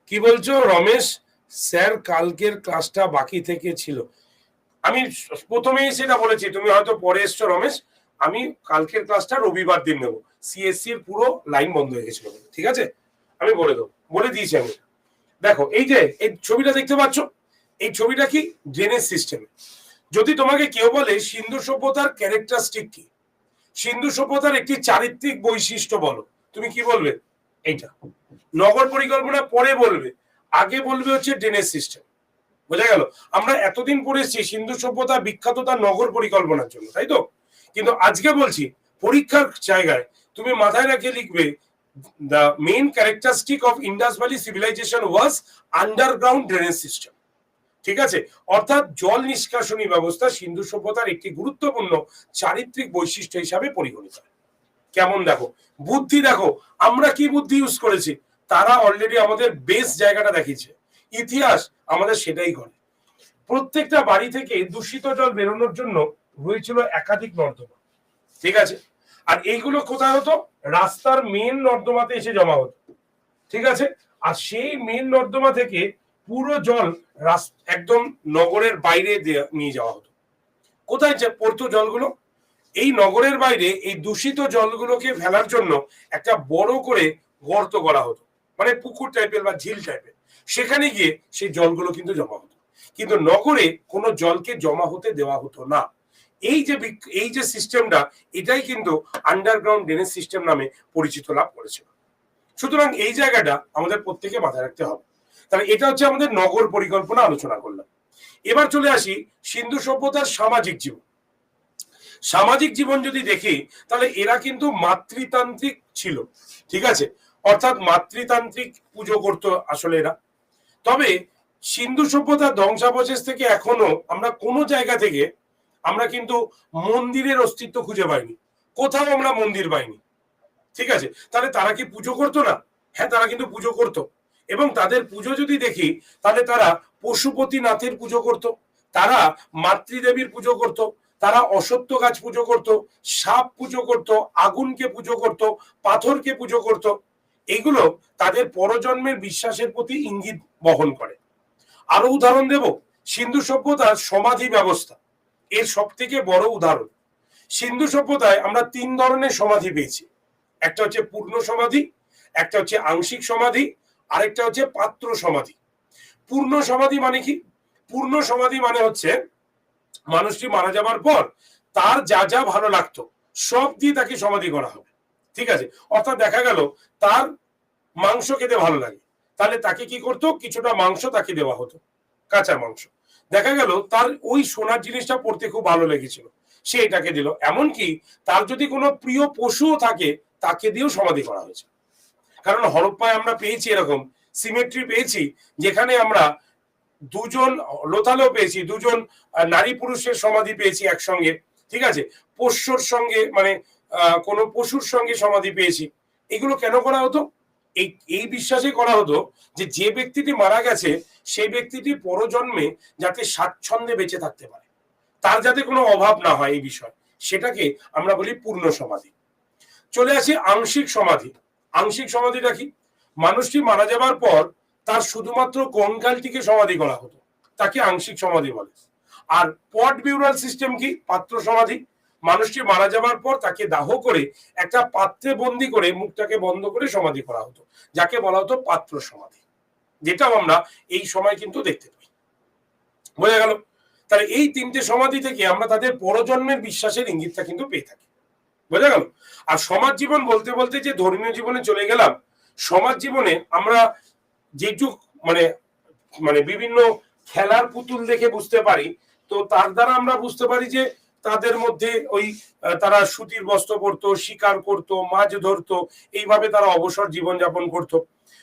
কি বলছো রমেশ স্যার, কালকের ক্লাসটা বাকি থেকে ছিল। আমি প্রথমেই সেটা বলেছি, তুমি হয়তো পরে এসছো রমেশ। আমি কালকের ক্লাসটা রবিবার দিন নেবো, সিএসসি এর পুরো লাইন বন্ধ হয়ে গেছিল। ঠিক আছে, আমি বলে দিয়েছি আমি। দেখো এই যে এই ছবিটা দেখতে পাচ্ছ, এই ছবিটা কি? Drainage system. যদি তোমাকে কেউ বলে সিন্ধু সভ্যতার ক্যারেক্টারিস্টিক কি, সিন্ধু সভ্যতার একটি চারিত্রিক বৈশিষ্ট্য বলো, তুমি কি বলবে? এইটা। নগর পরিকল্পনা পরে বলবে, আগে বলবে হচ্ছে ড্রেনেজ সিস্টেম। বোঝা গেল? আমরা এতদিন পড়েছি সিন্ধু সভ্যতা বিখ্যাত তার নগর পরিকল্পনার জন্য, তাই তো? কিন্তু আজকে বলছি পরীক্ষার জায়গায় তুমি মাথায় রেখে লিখবে, the main characteristic of Indus Valley civilization was underground drainage system। ঠিক আছে, অর্থাৎ জল নিষ্কাশনী ব্যবস্থা সিন্ধু সভ্যতার একটি গুরুত্বপূর্ণ চারিত্রিক বৈশিষ্ট্য হিসাবে পরিগণিত। কেমন দেখো বুদ্ধি, দেখো আমরা কি বুদ্ধি ইউজ করেছি। তারা অলরেডি আমাদের বেস জায়গাটা দেখিয়েছে, ইতিহাস আমাদের সেটাই করে। প্রত্যেকটা বাড়ি থেকে দূষিত জল বেরোনোর জন্য হয়েছিল একাধিক নর্দমা। ঠিক আছে, আর এইগুলো কোথায় হতো? রাস্তার মেন নর্দমাতে এসে জমা হতো। ঠিক আছে, আর সেই মেন নর্দমা থেকে পুরো জল একদম নগরের বাইরে নিয়ে যাওয়া হতো। কোথায় পড়তো জলগুলো? এই নগরের বাইরে এই দূষিত জলগুলোকে ফেলার জন্য একটা বড় করে গর্ত করা হতো, মানে পুকুর টাইপের বা ঝিল টাইপের। সেখানে গিয়ে সেই জলগুলো কিন্তু জমা হতো। কিন্তু নগরে কোনো জলকে জমা হতে দেওয়া হতো না। এই যে সিস্টেমটা, এটাই কিন্তু আন্ডারগ্রাউন্ড ড্রেনেজ সিস্টেম নামে পরিচিত লাভ করেছিল। সুতরাং এই জায়গাটা আমাদের প্রত্যেকে মাথায় রাখতে হবে। তাহলে এটা হচ্ছে আমাদের নগর পরিকল্পনা আলোচনা করলাম। এবার চলে আসি সিন্ধু সভ্যতার সামাজিক জীবন। সামাজিক জীবন যদি দেখি তাহলে এরা কিন্তু মাতৃতান্ত্রিক ছিল। ঠিক আছে, অর্থাৎ মাতৃতান্ত্রিক পুজো করতো আসলে এরা। তবে সিন্ধু সভ্যতার ধ্বংসাবশেষ থেকে এখনো আমরা কোনো জায়গা থেকে আমরা কিন্তু মন্দিরের অস্তিত্ব খুঁজে পাইনি, কোথাও আমরা মন্দির পাইনি। ঠিক আছে, তাহলে তারা কি পুজো করতো না? হ্যাঁ, তারা কিন্তু পুজো করতো। এবং তাদের পুজো যদি দেখি তাহলে তারা পশুপতিনাথের পুজো করত, তারা মাতৃদেবীর পুজো করত, তারা অসত্য গাছ পুজো করত, সাপ পুজো করত, আগুনকে পুজো করত, পাথরকে পুজো করত। এগুলো তাদের পরজন্মের বিশ্বাসের প্রতি ইঙ্গিত বহন করে। আরো উদাহরণ দেব, সিন্ধু সভ্যতার সমাধি ব্যবস্থা এর সব থেকে বড় উদাহরণ। সিন্ধু সভ্যতায় আমরা 3 ধরনের সমাধি পেয়েছি। একটা হচ্ছে পূর্ণ সমাধি, একটা হচ্ছে আংশিক সমাধি, আরেকটা হচ্ছে পাত্র সমাধি। পূর্ণ সমাধি মানে কি? পূর্ণ সমাধি মানে হচ্ছে মানুষটি মারা যাবার পর তার যা যা ভালো লাগতো সব দিয়ে তাকে সমাধি করা হবে। ঠিক আছে, অর্থাৎ দেখা গেল তার মাংস খেতে ভালো লাগে, তাহলে তাকে কি করতো? কিছুটা মাংস তাকে দেওয়া হতো, কাঁচা মাংস। দেখা গেল তার ওই সোনার জিনিসটা পড়তে খুব ভালো লেগেছিল, সে এটাকে দিল। এমনকি তার যদি কোনো প্রিয় পশুও থাকে তাকে দিয়েও সমাধি করা হয়েছে। কারণ হরপ্পায় আমরা পেয়েছি এরকম সিমেট্রি পেয়েছি, যেখানে আমরা দুজন, লোথালেও পেয়েছি দুজন নারী পুরুষের সমাধি পেয়েছি একসঙ্গে। ঠিক আছে, পোষ্যর সঙ্গে, মানে কোনো পশুর সঙ্গে সমাধি পেয়েছি। এগুলো কেন করা হতো? এই বিশ্বাসে করা হতো যে যে ব্যক্তিটি মারা গেছে সেই ব্যক্তিটি পরজন্মে যাতে স্বাচ্ছন্দ্যে বেঁচে থাকতে পারে, তার যাতে কোনো অভাব না হয়, এই বিষয়, সেটাকে আমরা বলি পূর্ণ সমাধি। চলে আসি আংশিক সমাধি। আংশিক সমাধিটা কি? মানুষটি মারা যাবার পর তার শুধুমাত্র কঙ্কালটিকে সমাধি করা হতো, তাকে আংশিক সমাধি বলে। আর পট বিউরাল সিস্টেম কি? পাত্র সমাধি। মানুষটি মারা যাবার পর তাকে দাহ করে একটা পাত্রে বন্দি করে মুখটাকে বন্ধ করে সমাধি করা হতো, যাকে বলা হতো পাত্র সমাধি, যেটাও আমরা এই সময় কিন্তু দেখতে পাই। বোঝা গেল? তাহলে এই তিনটে সমাধি থেকে আমরা তাদের পরজন্মের বিশ্বাসের ইঙ্গিতটা কিন্তু পেয়ে থাকি। বোঝা গেল? আর সমাজ জীবন বলতে বলতে যে ধর্মীয় জীবনে চলে গেলাম, সমাজ জীবনে আমরা যেটুক মানে মানে বিভিন্ন খেলার পুতুল দেখে বুঝতে পারি, তো তার দ্বারা আমরা বুঝতে পারি যে তাদের মধ্যে ওই তারা সুতির বস্ত্র পরতো, শিকার করতো, মাছ ধরতো, এইভাবে তারা অবসর জীবন যাপন করতো।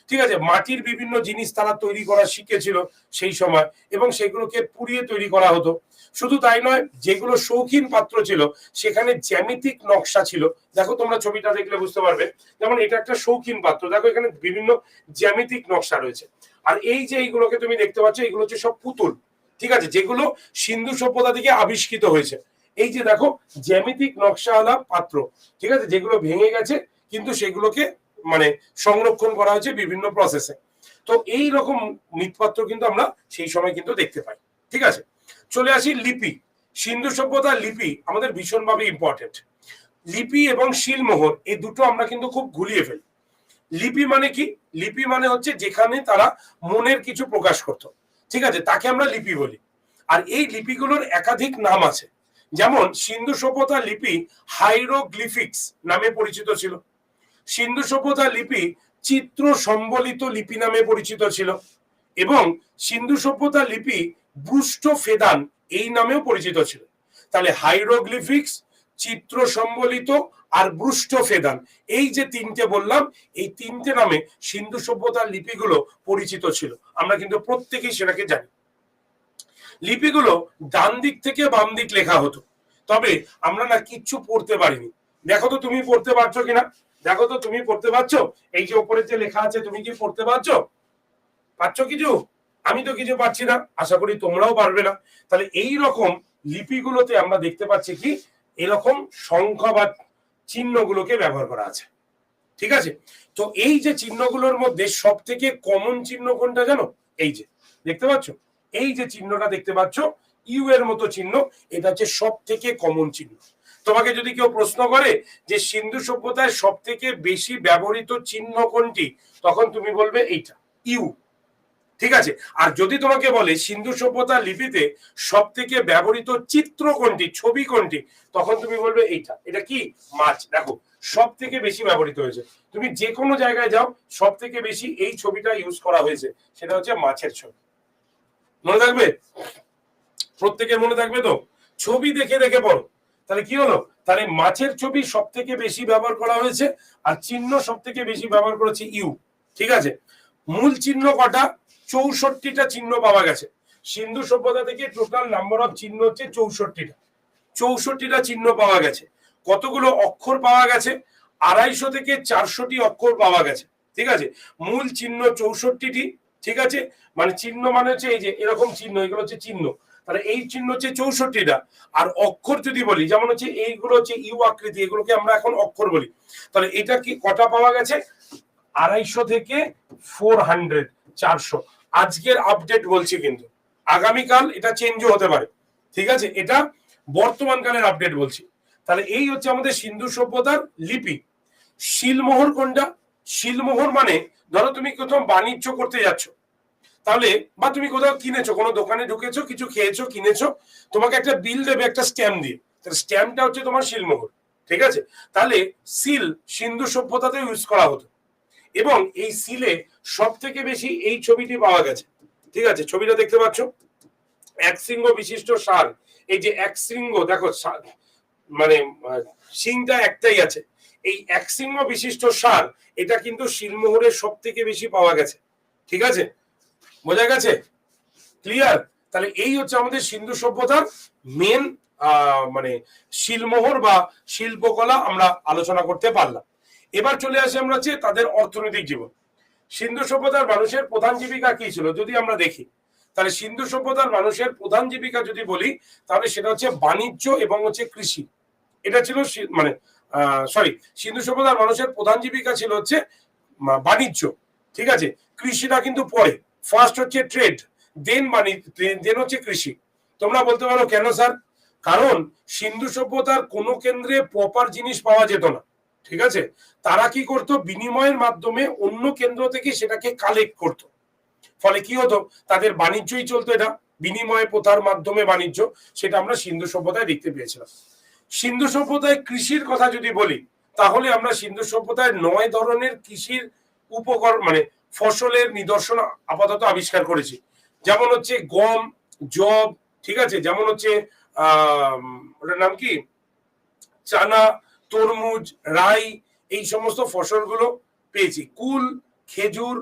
ঠিক আছে, মাটির বিভিন্ন জিনিস তারা তৈরি করা শিখেছিল সেই সময়, এবং সেগুলোকে পুড়িয়ে তৈরি করা হতো। শুধু তাই নয়, যেগুলো শৌখিন পাত্র ছিল সেখানে জ্যামিতিক নকশা ছিল। দেখো তোমরা ছবিটা দেখলে বুঝতে পারবে, যেমন এটা একটা শৌখিন পাত্র, দেখো এখানে বিভিন্ন জ্যামিতিক নকশা রয়েছে। আর এই যে এইগুলোকে তুমি দেখতে পাচ্ছ, এগুলো হচ্ছে সব পুতুল, ঠিক আছে, যেগুলো সিন্ধু সভ্যতা থেকে আবিষ্কৃত হয়েছে। এই যে দেখো জ্যামিতিক নকশাওয়ালা পাত্র, ঠিক আছে, যেগুলো ভেঙে গেছে কিন্তু সেগুলোকে মানে সংরক্ষণ করা হয়েছে বিভিন্ন প্রসেসে। তো এই রকম মৃৎপাত্র কিন্তু আমরা সেই সময় কিন্তু দেখতে পাই। ঠিক আছে, চলে আসি লিপি। সিন্ধু সভ্যতার লিপি আমাদের ভীষণভাবে ইম্পর্টেন্ট। লিপি এবং শিলমোহর এই দুটো আমরা কিন্তু খুব গুলিয়ে ফেলি। লিপি মানে কি? লিপি মানে হচ্ছে যেখানে তারা মনের কিছু প্রকাশ করত, ঠিক আছে, তাকে আমরা লিপি বলি। আর এই লিপিগুলোর একাধিক নাম আছে। যেমন সিন্ধু সভ্যতার লিপি হাইরোগ্লিফিক্স নামে পরিচিত ছিল। সিন্ধু সভ্যতার লিপি চিত্র সম্বলিত লিপি নামে পরিচিত ছিল, এবং সিন্ধু সভ্যতার লিপি ব্রুষ্ট ফেদান এই নামেও পরিচিত ছিল। তাহলে হাইরোগ্লিফিক্স, চিত্র সম্বলিত আর ব্রুষ্ট ফেদান, এই যে তিনটে বললাম, এই তিনটে নামে সিন্ধু সভ্যতার লিপিগুলো পরিচিত ছিল। আমরা কিন্তু প্রত্যেকেই সেটাকে জানি। লিপিগুলো ডান দিক থেকে বাম দিক লেখা হতো, তবে আমরা না কিচ্ছু পড়তে পারিনি। দেখো তো তুমি পড়তে পারছো কিনা, দেখো তো তুমি পড়তে পারছো? এই যে উপরে যে লেখা আছে তুমি কি পড়তে পারছো? পারছো কিছু? আমি তো কিছু পাচ্ছি না, আশা করি তোমরাও পারবে না। তাহলে এই রকম লিপিগুলোতে আমরা দেখতে পাচ্ছি কি এরকম সংখ্যা বা চিহ্নগুলোকে ব্যবহার করা আছে। ঠিক আছে, তো এই যে চিহ্নগুলোর মধ্যে সব থেকে কমন চিহ্ন কোনটা জানো? এই যে দেখতে পাচ্ছ, এই যে চিহ্নটা দেখতে পাচ্ছ ইউ এর মতো চিহ্ন, এটা হচ্ছে সব থেকে কমন চিহ্ন। তোমাকে যদি কেউ প্রশ্ন করে যে সিন্ধু সভ্যতায় সব থেকে বেশি ব্যবহৃত চিহ্ন কোনটি, তখন তুমি বলবে এইটা, ইউ। ঠিক আছে, আর যদি তোমাকে বলে সিন্ধু সভ্যতার লিপিতে সব থেকে ব্যবহৃত চিত্র কোনটি, ছবি কোনটি, তখন তুমি বলবে এইটা। এটা কি? মাছ। দেখো সব থেকে বেশি ব্যবহৃত হয়েছে, তুমি যে কোনো জায়গায় যাও সব থেকে বেশি এই ছবিটা ইউজ করা হয়েছে, সেটা হচ্ছে মাছের ছবি। মনে থাকবে? প্রত্যেকের মনে থাকবে তো? ছবি দেখে দেখে পড়ো। তাহলে কি হলো? তাহলে মাছের ছবি সব থেকে বেশি ব্যবহার করা হয়েছে, আর চিহ্ন সব থেকে বেশি ব্যবহার করেছে ইউ। ঠিক আছে, মূল চিহ্ন কটা? 64টা চিহ্ন পাওয়া গেছে। সিন্ধু সভ্যতা থেকে টোটাল নাম্বার অফ চিহ্ন হচ্ছে 64টা। 64টা চিহ্ন পাওয়া গেছে। কতগুলো অক্ষর পাওয়া গেছে? 250 থেকে 400টি অক্ষর পাওয়া গেছে। ঠিক আছে, মূল চিহ্ন 64টি। ঠিক আছে, মানে চিহ্ন মানে হচ্ছে এই যে এরকম চিহ্ন, এগুলো হচ্ছে চিহ্ন। তাহলে এই চিহ্ন হচ্ছে 64টা। আর অক্ষর যদি বলি, যেমন হচ্ছে এইগুলো হচ্ছে ইউ আকৃতি, এগুলোকে আমরা এখন অক্ষর বলি। তাহলে এটা কি কটা পাওয়া গেছে? 250 থেকে 400, 400। আজকের আপডেট বলছি, কিন্তু আগামীকাল এটা চেঞ্জও হতে পারে। ঠিক আছে, এটা বর্তমান কালের আপডেট বলছি। তাহলে এই হচ্ছে আমাদের সিন্ধু সভ্যতার লিপি। শিলমোহর কোনটা? শিলমোহর মানে ধরো তুমি কোথাও বাণিজ্য করতে যাচ্ছ, তাহলে বা তুমি কোথাও কিনেছো, কোনো দোকানে ঢুকেছো, কিছু খেয়েছো, কিনেছো, তোমাকে একটা বিল দেবে একটা স্ট্যাম্প দিয়ে, তাহলে স্ট্যাম্পটা হচ্ছে তোমার শিলমোহর। ঠিক আছে, তাহলে সিল সিন্ধু সভ্যতাতে ইউজ করা হতো, এবং এই সিলে সব থেকে বেশি এই ছবিটি পাওয়া গেছে। ঠিক আছে, ছবিটা দেখতে পাচ্ছ, এক শৃঙ্গ বিশিষ্ট ষাঁড়। এই যে এক শৃঙ্গ, দেখো মানে শিংটা একটাই আছে। এই এক শৃঙ্গ বিশিষ্ট ষাঁড়, এটা কিন্তু শিলমোহরের সব থেকে বেশি পাওয়া গেছে। ঠিক আছে, বোঝা গেছে? ক্লিয়ার? তাহলে এই হচ্ছে আমাদের সিন্ধু সভ্যতার মেন মানে শিলমোহর বা শিল্পকলা আমরা আলোচনা করতে পারলাম। এবার চলে আসি আমরা হচ্ছে তাদের অর্থনৈতিক জীবন। সিন্ধু সভ্যতার মানুষের প্রধান জীবিকা কি ছিল যদি আমরা দেখি, তাহলে সিন্ধু সভ্যতার মানুষের প্রধান জীবিকা যদি বলি তাহলে সেটা হচ্ছে বাণিজ্য এবং হচ্ছে কৃষি। এটা ছিল মানে সরি, সিন্ধু সভ্যতার মানুষের প্রধান জীবিকা ছিল হচ্ছে বাণিজ্য, ঠিক আছে। কৃষিটা কিন্তু পরে, ফার্স্ট হচ্ছে ট্রেড, দেন বাণিজ্য, দেন হচ্ছে কৃষি। তোমরা বলতে পারো কেন স্যার? কারণ সিন্ধু সভ্যতার কোনো কেন্দ্রে প্রপার জিনিস পাওয়া যেত না, ঠিক আছে। তারা কি করতো, বিনিময়ের মাধ্যমে অন্য কেন্দ্র থেকে সেটাকে কালেক্ট করতো, ফলে কি হতো, তাদের বাণিজ্যই চলতো, এটা বিনিময় প্রথার মাধ্যমে বাণিজ্য, সেটা আমরা সিন্ধু সভ্যতায় দেখতে পেয়েছিলাম। সিন্ধু সভ্যতায় কৃষির কথা যদি বলি তাহলে আমরা সিন্ধু সভ্যতায় 9 ধরনের কৃষির উপকরণ মানে ফসলের নিদর্শন আপাতত আবিষ্কার করেছি। যেমন হচ্ছে গম, জব, ঠিক আছে, যেমন হচ্ছে ওটার নাম কি, চানা, তরমুজ, রাই, এই সমস্ত ফসলগুলো পেয়েছি। কুল, খেজুর,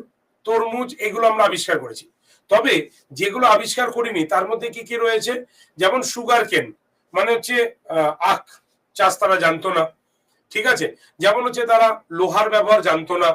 তরমুজ, এগুলো আমরা আবিষ্কার করেছি। তবে যেগুলো আবিষ্কার করিনি তার মধ্যে কি কি রয়েছে, যেমন সুগার কেন মানে হচ্ছে আখ চাষ তারা জানতো না, ঠিক আছে। যেমন হচ্ছে তারা লোহার ব্যবহার জানতো না,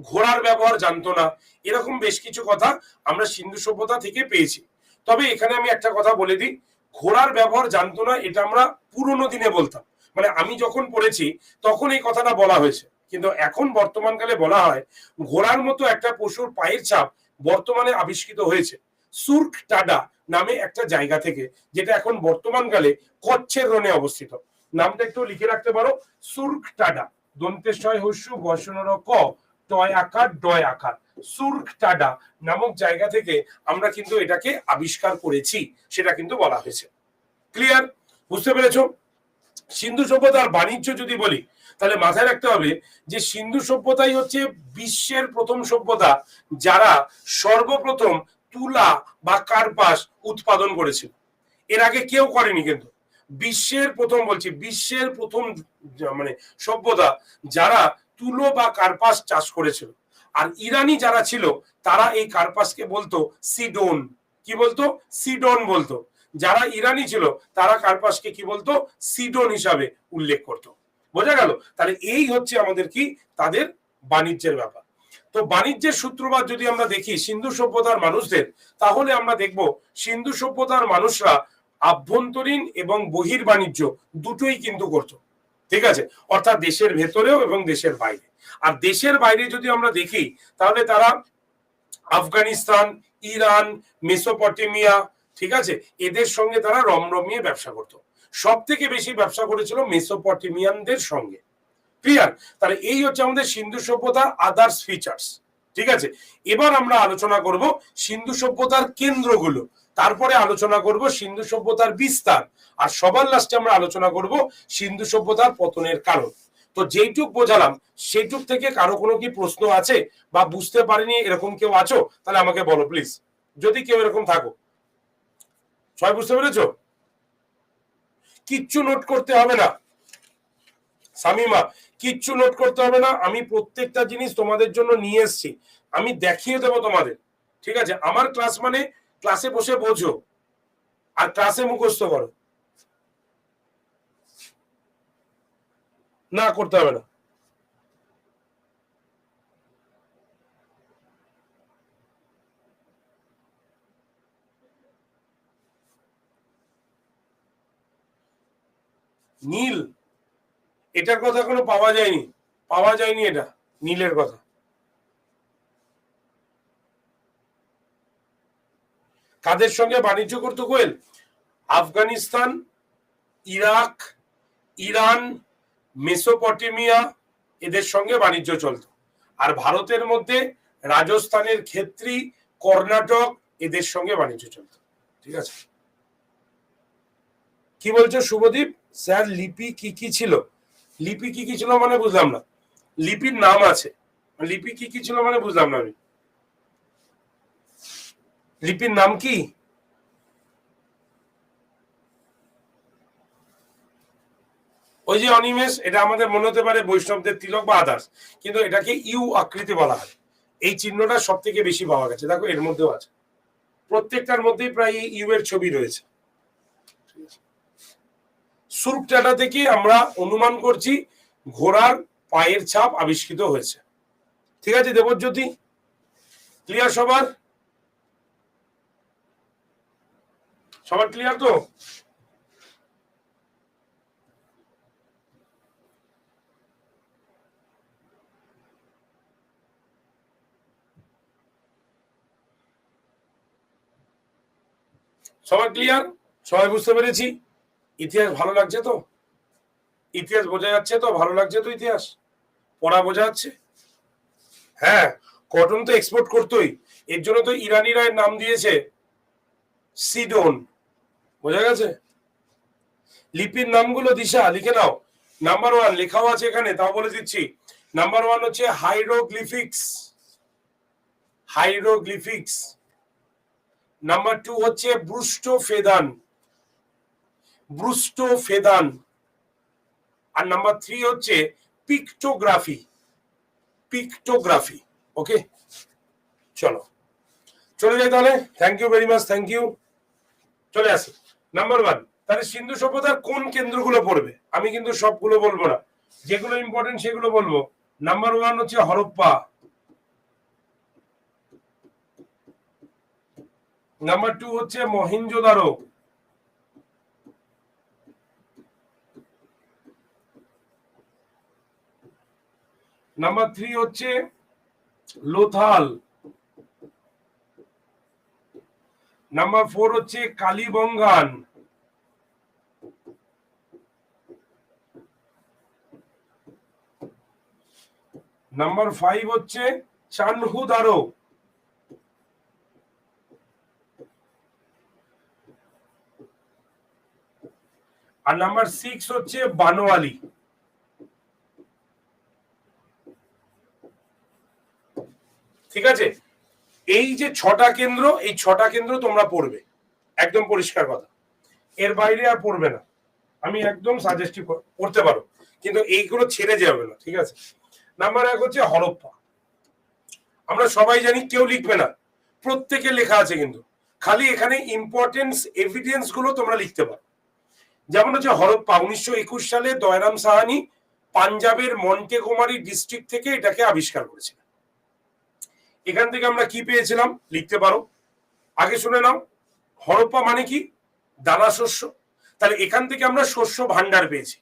ঘোড়ার ব্যবহার জানতো না, এরকম বেশ কিছু কথা আমরা সিন্ধু সভ্যতা থেকে পেয়েছি। তবে এখানে আমি একটা কথা বলে দিই, ঘোড়ার ব্যবহার জানতো না এটা আমরা পুরোনো দিনে বলতাম, মানে আমি যখন পড়েছি তখন এই কথাটা বলা হয়েছে, কিন্তু এখন বর্তমানকালে বলা হয় ঘোড়ার মতো একটা পশুর পায়ের ছাপ বর্তমানে আবিষ্কৃত হয়েছে সুর্ক টাডা নামে একটা জায়গা থেকে, যেটা এখন বর্তমানকালে কচ্ছের রণে অবস্থিত। নামটা একটু লিখে রাখতে পারো, সুর্ক টাডা, দন্তেশ্বয় হস্য বর্ষণর ক, টয় আকার ডয় আকার, সুর্ক টাডা নামক জায়গা থেকে আমরা কিন্তু এটাকে আবিষ্কার করেছি, সেটা কিন্তু বলা হয়েছে। ক্লিয়ার? বুঝতে পেরেছো? সিন্ধু সভ্যতার বাণিজ্য যদি বলি তাহলে মাথায় রাখতে হবে যে সিন্ধু সভ্যতাই হচ্ছে বিশ্বের প্রথম সভ্যতা যারা সর্বপ্রথম তুলা বা কার্পাস উৎপাদন করেছিল। এর আগে কেউ করেনি, কিন্তু বিশ্বের প্রথম, বলছি বিশ্বের প্রথম মানে সভ্যতা যারা তুলো বা কার্পাস চাষ করেছিল। আর ইরানি যারা ছিল তারা এই কার্পাসকে বলতো সিডন, কি বলতো, সিডন বলতো। যারা ইরানি ছিল তারা কার্পাসকে কি বলতো, সিডন হিসাবে উল্লেখ করতো। বোঝা গেল? তাহলে এই হচ্ছে আমাদের কি, তাদের বাণিজ্যের ব্যাপার। তো বাণিজ্যের সূত্রপাত যদি আমরা দেখি সিন্ধু সভ্যতার মানুষদের, তাহলে আমরা দেখব সিন্ধু সভ্যতার মানুষরা আভ্যন্তরীণ এবং বহির বাণিজ্য দুটোই কিন্তু করত, ঠিক আছে, অর্থাৎ দেশের ভেতরেও এবং দেশের বাইরে। আর দেশের বাইরে যদি আমরা দেখি তাহলে তারা আফগানিস্তান, ইরান, মেসোপটেমিয়া, ঠিক আছে, এদের সঙ্গে তারা রমরমিয়ে ব্যবসা করত। সব থেকে বেশি ব্যবসা করেছিল মেসোপটেমিয়ানদের সঙ্গে। ক্লিয়ার? তাহলে এই হচ্ছে আমাদের সিন্ধু সভ্যতার আদার্স ফিচার্স, ঠিক আছে। এবার আমরা আলোচনা করব সিন্ধু সভ্যতার কেন্দ্রগুলো, তারপরে আলোচনা করব সিন্ধু সভ্যতার বিস্তার, আর সবার লাস্টে আমরা আলোচনা করব সিন্ধু সভ্যতার পতনের কারণ। তো যেইটুক বোঝালাম সেইটুক থেকে কারো কোনো কি প্রশ্ন আছে বা বুঝতে পারিনি এরকম কেউ আছো তাহলে আমাকে বলো প্লিজ, যদি কেউ এরকম থাকো। সবাই বুঝতে পেরেছো? কিচ্ছু নোট করতে হবে না সামিমা, কিচ্ছু নোট করতে হবে না, আমি প্রত্যেকটা জিনিস তোমাদের জন্য নিয়ে এসেছি, আমি দেখিয়ে দেবো তোমাদের, ঠিক আছে। আমার ক্লাস মানে ক্লাসে বসে বোঝো আর ক্লাসে মুখস্থ করো, না করতে হবে না। নীল, এটার কথা এখনো পাওয়া যায়নি, পাওয়া যায়নি এটা, নীলের কথা। কাদের সঙ্গে বাণিজ্য করতো কোয়েল? আফগানিস্তান, ইরাক, ইরান, মেসোপটেমিয়া, এদের সঙ্গে বাণিজ্য চলতো। আর ভারতের মধ্যে রাজস্থানের ক্ষেত্রী, কর্ণাটক, এদের সঙ্গে বাণিজ্য চলতো, ঠিক আছে। কি বলছো শুভদীপ? স্যার লিপি কি কি ছিল? লিপি কি কি ছিল মানে বুঝলাম না, লিপির নাম আছে, লিপি কি কি ছিল মানে বুঝলাম না আমি, লিপির নাম কি? ওই যে অনিমেষ, এটা আমাদের মনে হতে পারে বৈষ্ণবদের তিলক বা আদার্স, কিন্তু এটাকে ইউ আকৃতি বলা হয়। এই চিহ্নটা সব থেকে বেশি পাওয়া গেছে, দেখো এর মধ্যেও আছে, প্রত্যেকটার মধ্যেই প্রায় ইউ এর ছবি রয়েছে। সুরুপটাটা থেকে আমরা অনুমান করছি ঘোড়ার পায়ের ছাপ আবিষ্কৃত হয়েছে। ঠিক আছে দেবজ্যোতি, ক্লিয়ার সবার? সবার ক্লিয়ার তো? সবার ক্লিয়ার? সবাই বুঝতে পেরেছি? ইতিহাস ভালো লাগছে তো? ইতিহাস বোঝা যাচ্ছে তো? ভালো লাগছে তো ইতিহাস? পড়া বোঝা যাচ্ছে? হ্যাঁ, কটন তো এক্সপোর্ট করতোই, এর জন্য তো ইরানিরা এর নাম দিয়েছে সিডন। বোঝা গেছে? লিপির নামগুলো দিশা লিখে নাও। নাম্বার 1 লেখাও আছে এখানে, তাও বলে দিচ্ছি। নাম্বার 1 হচ্ছে হাইরোগ্লিফিক্স, হাইরোগ্লিফিক্স। নাম্বার 2 হচ্ছে ব্রুস্টো ফেদান, ব্রুস্টো ফেদান। আর নাম্বার 3 হচ্ছে পিক্টোগ্রাফি, পিক্টোগ্রাফি। ওকে, চলো চলে যাই তাহলে। Thank you very much, thank you. চলে আসি নাম্বার 1। তাহলে সিন্ধু সভ্যতার কোন কেন্দ্রগুলো পড়বে? আমি কিন্তু সবগুলো বলবো না, যেগুলো ইম্পর্টেন্ট সেগুলো বলবো। নাম্বার 1 হচ্ছে হরপ্পা, নাম্বার 2 হচ্ছে মহেঞ্জোদারো, নাম্বার 3 হচ্ছে লোথাল, নাম্বার 4 হচ্ছে কালীবঙ্গান, নাম্বার 5 হচ্ছে চানহুদারো, আর নাম্বার 6 হচ্ছে বানোয়ালি। ঠিক আছে, এই যে 6টা কেন্দ্র, এই 6টা কেন্দ্র তোমরা পড়বে, একদম পরিষ্কার কথা। এর বাইরে আর পড়বে না, আমি একদম সাজেস্টিভ করতে পারো, কিন্তু এইগুলো ছেড়ে যাবে না। ঠিক আছে, নাম্বার 1 হচ্ছে হরপ্পা। আমরা সবাই জানি, কেউ লিখবে না, প্রত্যেকে লেখা আছে, কিন্তু খালি এখানে ইম্পর্টেন্স এভিডেন্স গুলো তোমরা লিখতে পারো। যেমন হচ্ছে হরপ্পা 1921 সালে দয়রাম সাহানি পাঞ্জাবের মন্টেগোমারি ডিস্ট্রিক্ট থেকে এটাকে আবিষ্কার করেছিলেন। এখান থেকে আমরা কি পেয়েছিলাম লিখতে পারো। আগে শুনে নাও, হরপ্পা মানে কি? দানা শস্য। তাহলে এখান থেকে আমরা শস্য ভান্ডার পেয়েছি।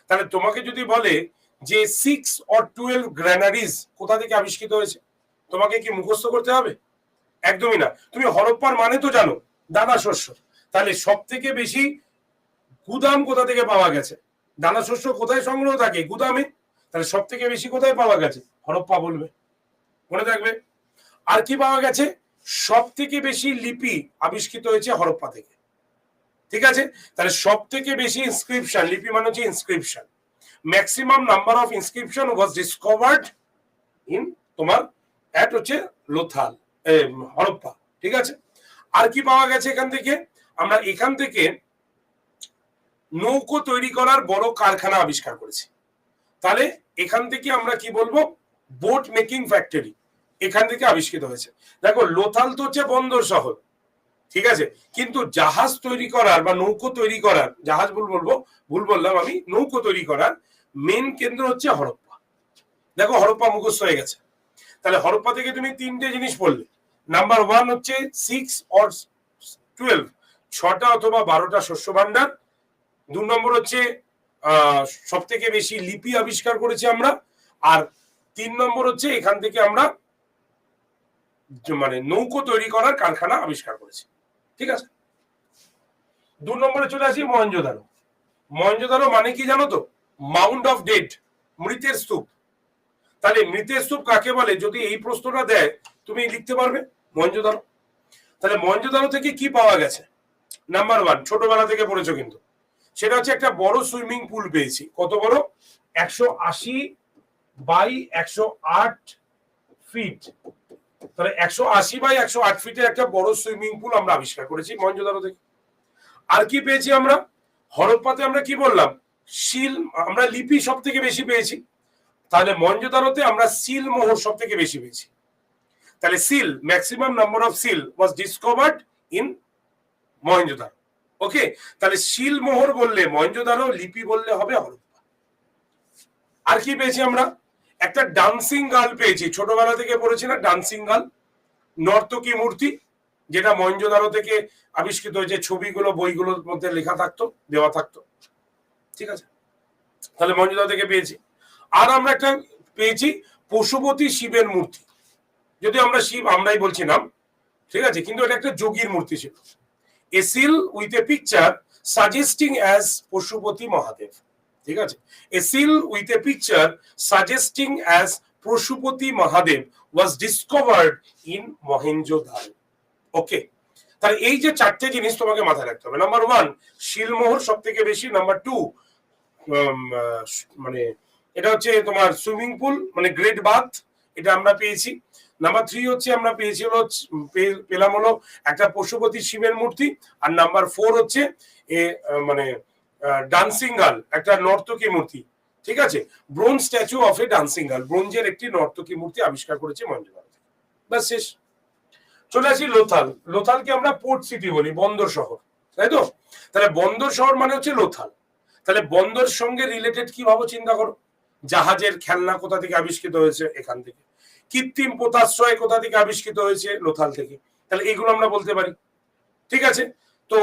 তাহলে তোমাকে যদি বলে যে 6 or 12 গ্র্যানারিজ কোথা থেকে আবিষ্কৃত হয়েছে, তোমাকে কি মুখস্থ করতে হবে? একদমই না। তুমি হরপ্পার মানে তো জানো, দানা শস্য। তাহলে সব থেকে বেশি গুদাম কোথা থেকে পাওয়া গেছে? দানা শস্য কোথায় সংগ্রহ থাকে? গুদামে। তাহলে সব থেকে বেশি কোথায় পাওয়া গেছে? হরপ্পা বলবে, মনে থাকবে। আর কি পাওয়া গেছে? সব থেকে বেশি লিপি আবিষ্কৃত হয়েছে হরপ্পা থেকে। ঠিক আছে, তাহলে সব থেকে বেশি ইনস্ক্রিপশন, লিপি মানে হচ্ছে inscription, maximum number of inscription was discovered in তোমার এট হচ্ছে লোথাল, হরপ্পা। ঠিক আছে, আর কি পাওয়া গেছে এখান থেকে? আমরা এখান থেকে নৌকো তৈরি করার বড় কারখানা আবিষ্কার করেছি। তাহলে এখান থেকে আমরা কি বলবো? বোট মেকিং ফ্যাক্টরি এখান থেকে আবিষ্কৃত হয়েছে। দেখো, লোথাল তো হচ্ছে বন্দর শহর, ঠিক আছে, কিন্তু জাহাজ তৈরি করার বা নৌকো তৈরি করার, জাহাজ ভুল বললাম আমি, নৌকো তৈরি করার মেন কেন্দ্র হচ্ছে হরপ্পা। দেখো, হরপ্পা মুখস্থ হয়ে গেছে। তাহলে হরপ্পা থেকে তুমি 3টে জিনিস পড়লে। নাম্বার 1 হচ্ছে 6 or 12, 6টা অথবা 12টা শস্য ভান্ডার। 2 নম্বর হচ্ছে সব থেকে বেশি লিপি আবিষ্কার করেছি আমরা। আর 3 নম্বর হচ্ছে এখান থেকে আমরা মানে নৌকো তৈরি করার কারখানা আবিষ্কার করেছি। ঠিক আছে, 2 নম্বরে চলে আসি মহেঞ্জোদারো। মহেঞ্জোদারো মানে কি জানো তো? মাউন্ট অফ ডেড, মৃতের স্তূপ। তাহলে মৃতের স্তূপ কাকে বলে? যদি এই প্রশ্নটা দেয় তুমি লিখতে পারবে মহেঞ্জোদারো। তাহলে মহেঞ্জোদারো থেকে কি পাওয়া গেছে? নাম্বার 1, ছোটবেলা থেকে পড়েছো কিন্তু, সেটা হচ্ছে একটা বড় সুইমিং পুল পেয়েছি। কত বড়? 180 বাই 108 ফিট। তাহলে 180 বাই 108 ফিটের একটা বড় সুইমিং পুল আমরা আবিষ্কার করেছি মহেঞ্জোদারো থেকে। আর কি পেয়েছি আমরা? হরপ্পাতে আমরা কি বললাম? শিল, আমরা লিপি সব থেকে বেশি পেয়েছি। তাহলে মহেঞ্জোদারোতে আমরা সিল মোহর সব থেকে বেশি পেয়েছি। তাহলে seal, maximum number of seal was discovered in Mohenjodaro. Okay, তাহলে শিলমোহর বললে মহেঞ্জোদারো, লিপি বললে হবে হরপ্পা। আর কি পেয়েছি আমরা? একটা ডান্সিং গার্ল পেয়েছি, ছোটবেলা থেকে পড়েছি না ডান্সিং গার্ল, নর্তকী মূর্তি, যেটা মহেঞ্জোদারো থেকে আবিষ্কৃত হয়েছে, ছবিগুলো বইগুলোর মধ্যে লেখা থাকতো, দেওয়া থাকতো। ঠিক আছে, তাহলে মহেঞ্জোদারো থেকে পেয়েছি। আর আমরা একটা পেয়েছি পশুপতি শিবের মূর্তি, যদি আমরা শিব আমরাই বলছি নাম, ঠিক আছে, কিন্তু এটা একটা যোগীর মূর্তি ছিল। A seal with a picture suggesting as Pashupati Mahadev. ঠিক আছে, a seal with a picture suggesting as Pashupati Mahadev was discovered in Mohenjodaro. Okay, তাহলে এই যে চারটে জিনিস তোমাকে মাথায় রাখতে হবে। নাম্বার ওয়ান, শিলমোহর সব থেকে বেশি। নাম্বার টু, মানে এটা হচ্ছে তোমার সুইমিং পুল, মানে গ্রেট বাথ, এটা আমরা পেয়েছি। নাম্বার থ্রি হচ্ছে আমরা পেয়েছি হলো পেলাম হলো একটা পশুপতি শিবের মূর্তি। আর নাম্বার ফোর হচ্ছে মানে ডান্সিং গার্ল, একটা নর্তকী মূর্তি। ঠিক আছে, bronze statue of A dancing girl, ব্রোঞ্জের একটি নর্তকী মূর্তি আবিষ্কার করেছে মহেঞ্জোদারো। ব্যাস শেষ। চলে আসি লোথাল। লোথালকে আমরা পোর্ট সিটি বলি, বন্দর শহর, তাই তো? তাহলে বন্দর শহর মানে হচ্ছে লোথাল। তাহলে বন্দর সঙ্গে রিলেটেড কি ভাবো, চিন্তা করো। জাহাজের খেলনা কোথা থেকে আবিষ্কৃত হয়েছে? এখান থেকে। কৃত্রিম পোতাশ্রয় কোথা থেকে আবিষ্কৃত হয়েছে? লোথাল থেকে। তাহলে এগুলো আমরা বলতে পারি। ঠিক আছে, তো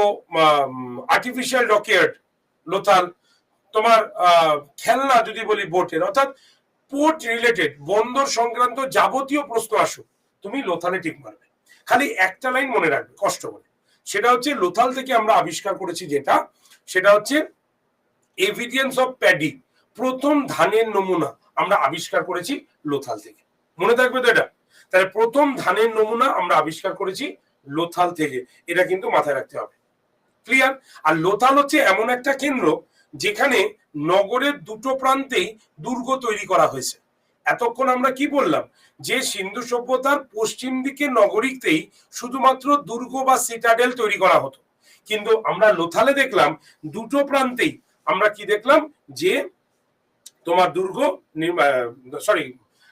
আর্টিফিশিয়াল ডকইয়ার্ড লোথাল। তোমার খেলনা যদি বলি বোটের, অর্থাৎ পোর্ট রিলেটেড, বন্দর সংক্রান্ত যাবতীয় প্রশ্ন আসুক, তুমি লোথালে টিক মারবে। খালি একটা লাইন মনে রাখবে কষ্ট করে, সেটা হচ্ছে লোথাল থেকে আমরা আবিষ্কার করেছি যেটা, সেটা হচ্ছে এভিডেন্স অফ প্যাডি, প্রথম ধানের নমুনা আমরা আবিষ্কার করেছি লোথাল থেকে। মনে থাকবে তো এটা? তাহলে প্রথম ধানের নমুনা আমরা আবিষ্কার করেছি লোথাল থেকে, এটা কিন্তু মাথায় রাখতে হবে। ক্লিয়ার? আর লোথাল হচ্ছে এমন একটা কেন্দ্র যেখানে নগরের দুটো প্রান্তেই দুর্গ তৈরি করা হয়েছে। এতক্ষণ আমরা কি বললাম, যে সিন্ধু সভ্যতার পশ্চিম দিকে নগরীতেই শুধুমাত্র দুর্গ বা সিটাডেল তৈরি করা হতো, কিন্তু আমরা লোথালে দেখলাম দুটো প্রান্তেই আমরা কি দেখলাম, যে তোমার দুর্গ, সরি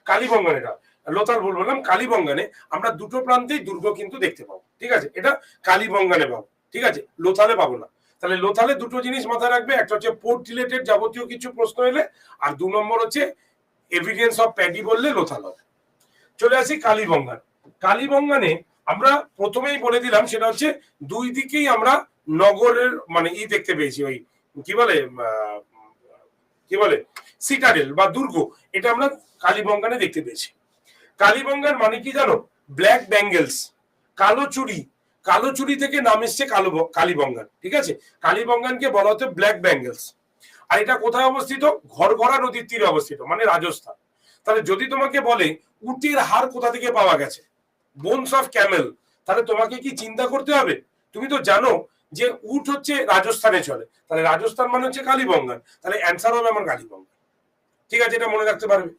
কালীবঙ্গান, এটা লোথাল ভুল বললাম, কালীবঙ্গানে আমরা দুটো প্রান্তেই দুর্গ কিন্তু দেখতে পাবো। ঠিক আছে, এটা কালীবঙ্গানে পাবো, ঠিক আছে, লোথালে পাবো না। তাহলে লোথালে দুটো জিনিস মাথায় রাখবে, একটা হচ্ছে পোর্ট রিলেটেড যাবতীয় কিছু প্রশ্ন এলে, আর দু নম্বর হচ্ছে এভিডেন্স অফ প্যাডি বললে লোথাল হবে। চলে আসি কালীবঙ্গান। কালীবঙ্গানে আমরা প্রথমেই বলে দিলাম, সেটা হচ্ছে দুই দিকেই আমরা নগরের মানে দেখতে পেয়েছি, ওই কি বলে কি বলে সিটাডেল বা দুর্গ, এটা আমরা কালীবঙ্গানে দেখতে পেয়েছি। কালীবঙ্গান মানে কি জানো? ব্ল্যাক ব্যাঙ্গেলস, কালো চুড়ি। কালো চুড়ি থেকে নাম এসছে কালীবঙ্গান। ঠিক আছে, কালীবঙ্গানকে বলা হতো ব্ল্যাক ব্যাঙ্গেলস। আর এটা কোথায় অবস্থিত? ঘরঘরা নদীর তীরে অবস্থিত, মানে রাজস্থান। তাহলে যদি তোমাকে বলে উটের হাড় কোথা থেকে পাওয়া গেছে, বোনস অফ ক্যামেল, তাহলে তোমাকে কি চিন্তা করতে হবে? তুমি তো জানো যে উট হচ্ছে রাজস্থানে চলে, তাহলে রাজস্থান মানে হচ্ছে কালীবঙ্গান, তাহলে অ্যান্সার হবে আমার কালীবঙ্গান। ঠিক আছে, এটা মনে রাখতে পারবে।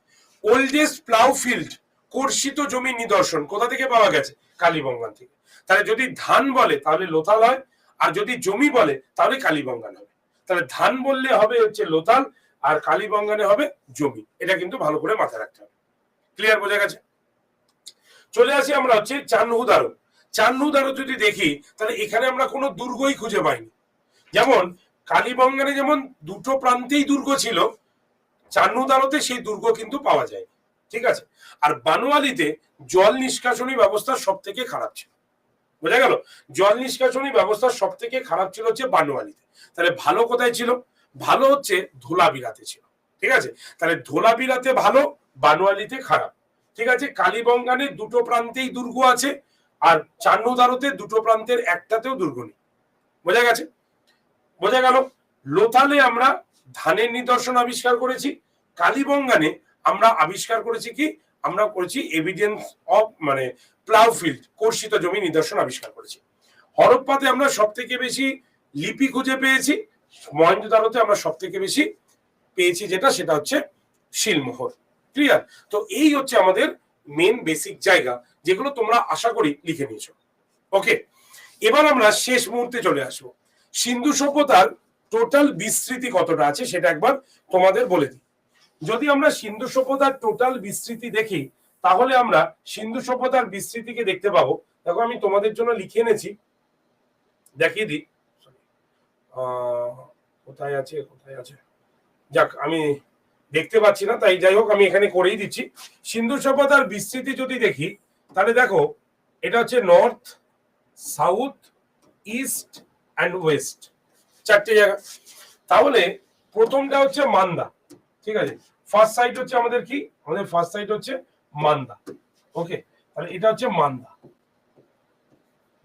ওল্ডেস্ট প্লাউ ফিল্ড, কর্ষিত জমির নিদর্শন কোথা থেকে পাওয়া গেছে? কালীবঙ্গান থেকে। তাহলে যদি ধান বলে তাহলে লোথাল হয়, আর যদি জমি বলে তাহলে কালীবঙ্গান হবে। তাহলে ধান বললে হবে হচ্ছে লোথাল, আর কালীবঙ্গানে হবে জমি। এটা কিন্তু ভালো করে মাথায় রাখতে হবে। ক্লিয়ার, বোঝা গেছে? চলে আসি আমরা হচ্ছে চান্হুদারো। চান্হুদারো যদি দেখি, তাহলে এখানে আমরা কোনো দুর্গই খুঁজে পাইনি। যেমন কালীবঙ্গানে যেমন দুটো প্রান্তেই দুর্গ ছিল, চান্হুদারোতে সেই দুর্গ কিন্তু পাওয়া যায়। ঠিক আছে, আর বানোয়ালিতে জল নিষ্কাশনী ব্যবস্থা সব থেকে খারাপ ছিল। বোঝা গেল? জল নিষ্কাশনী ব্যবস্থা সব থেকে খারাপ ছিল হচ্ছে বানোয়ালিতে। তাহলে ভালো কোথায় ছিল? ভালো হচ্ছে ধোলাবিরাতে ছিল। ঠিক আছে, তাহলে ধোলাবিরাতে ভালো, বানোয়ালিতে খারাপ। ঠিক আছে, কালীবঙ্গানে দুটো প্রান্তেই দুর্গ আছে, আর চান্হুদারোতে দুটো প্রান্তের একটাতেও দুর্গ নেই। বোঝা গেছে? বোঝা গেল? লোথালে আমরা ধানের নিদর্শন আবিষ্কার করেছি, কালীবঙ্গানে আমরা আবিষ্কার করেছি কি, আমরা করেছি এভিডেন্স অফ মানে প্লাউ ফিল্ড, কর্ষিত জমি নিদর্শন আবিষ্কার করেছি। হরপ্পাতে আমরা সব থেকে বেশি লিপি খুঁজে পেয়েছি, মহেঞ্জোদারোতে আমরা সব থেকে বেশি পেয়েছি যেটা, সেটা হচ্ছে শিলমোহর। ক্লিয়ার? তো এই হচ্ছে আমাদের মেন বেসিক জায়গা, যেগুলো তোমরা আশা করি লিখে নিয়েছো। ওকে, এবার আমরা শেষ মুহূর্তে চলে আসবো। সিন্ধু সভ্যতার টোটাল বিস্তৃতি কতটা আছে সেটা একবার তোমাদের বলে দিই। যদি আমরা সিন্ধু সভ্যতার টোটাল বিস্তৃতি দেখি, তাহলে আমরা সিন্ধু সভ্যতার বিস্তৃতিকে দেখতে পাবো। দেখো আমি তোমাদের জন্য লিখে এনেছি, দেখিয়ে দিই। কোথায় আছে কোথায় আছে, যাক আমি দেখতে পাচ্ছি না, তাই যাই হোক আমি এখানে করেই দিচ্ছি। সিন্ধু সভ্যতার বিস্তৃতি যদি দেখি তাহলে দেখো এটা হচ্ছে north, south, east and West, চারটে জায়গা। তাহলে প্রথমটা হচ্ছে মান্দা, ঠিক আছে, ফার্স্ট সাইট হচ্ছে আমাদের কি, আমাদের ফার্স্ট সাইট হচ্ছে মান্দা। ওকে, তাহলে এটা হচ্ছে মান্দা।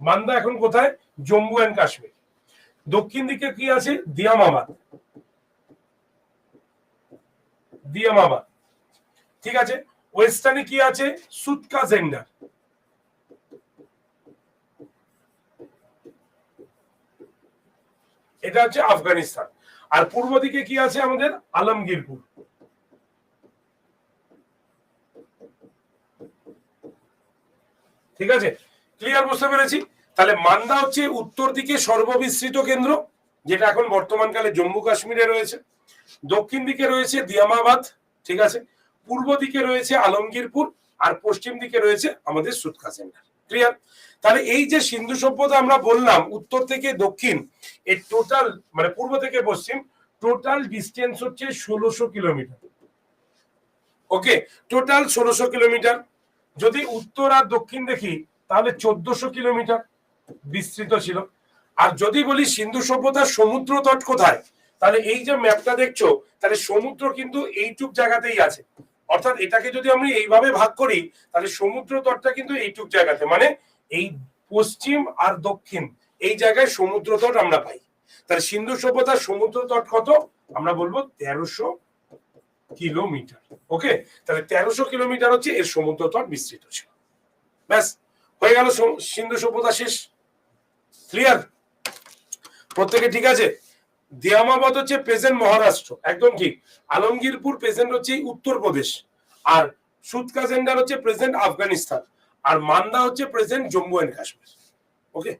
মান্দা এখন কোথায়? জম্মু অ্যান্ড কাশ্মীর। দক্ষিণ দিকে কি আছে? দিয়ামাবাদ, দিয়ামাবাদ, ঠিক আছে। ওয়েস্টার্নে কি আছে? সুতকা জেন্ডার, এটা হচ্ছে আফগানিস্তান। আর পূর্ব দিকে কি আছে আমাদের? আলমগীরপুর, ঠিক আছে। ক্লিয়ার? বুঝতে পেরেছি। তাহলে মান্দা হচ্ছে উত্তর দিকে সর্ববিস্তৃত কেন্দ্র, যেটা এখন বর্তমানকালে জম্মু কাশ্মীরে রয়েছে। দক্ষিণ দিকে রয়েছে দিয়ামাবাদ, ঠিক আছে। পূর্ব দিকে রয়েছে আলমগীরপুর, আর পশ্চিম দিকে রয়েছে আমাদের সুতকা সেন্টার। ক্লিয়ার? তাহলে এই যে সিন্ধু সভ্যতা আমরা বললাম উত্তর থেকে দক্ষিণ, এই টোটাল মানে পূর্ব থেকে পশ্চিম টোটাল ডিস্টেন্স হচ্ছে 1600 কিলোমিটার। ওকে, টোটাল 1600 কিলোমিটার। যদি উত্তর আর দক্ষিণ দেখি তাহলে 1400 কিলোমিটার বিস্তৃত ছিল। আর যদি বলি সিন্ধু সভ্যতার সমুদ্র তট কোথায়, তাহলে এই যে ম্যাপটা দেখছো, তাহলে সমুদ্র কিন্তু এইটুক জায়গাতেই আছে। অর্থাৎ এটাকে যদি আমি এইভাবে ভাগ করি তাহলে সমুদ্র তটটা কিন্তু এইটুক জায়গাতে, মানে এই পশ্চিম আর দক্ষিণ এই জায়গায় সমুদ্র তট আমরা পাই। তাহলে সিন্ধু সভ্যতার সমুদ্র তট কত? আমরা বলবো 1300 কিলোমিটার। ওকে, তাহলে 1300 কিলোমিটার হচ্ছে এর সমুদ্র তট বিস্তৃত ছিল। ব্যাস, হয়ে গেল সিন্ধু সভ্যতা শেষ। ক্লিয়ার? প্রত্যেকে ঠিক আছে? দিয়ামাবাদ হচ্ছে প্রেজেন্ট মহারাষ্ট্র, একদম ঠিক। আলমগীরপুর প্রেজেন্ট হচ্ছে উত্তরপ্রদেশ, আর সুতকা সেন্টার হচ্ছে প্রেজেন্ট আফগানিস্তান, আর মান্দা হচ্ছে প্রেজেন্ট জম্মু এন্ড কাশ্মীর। ওকে,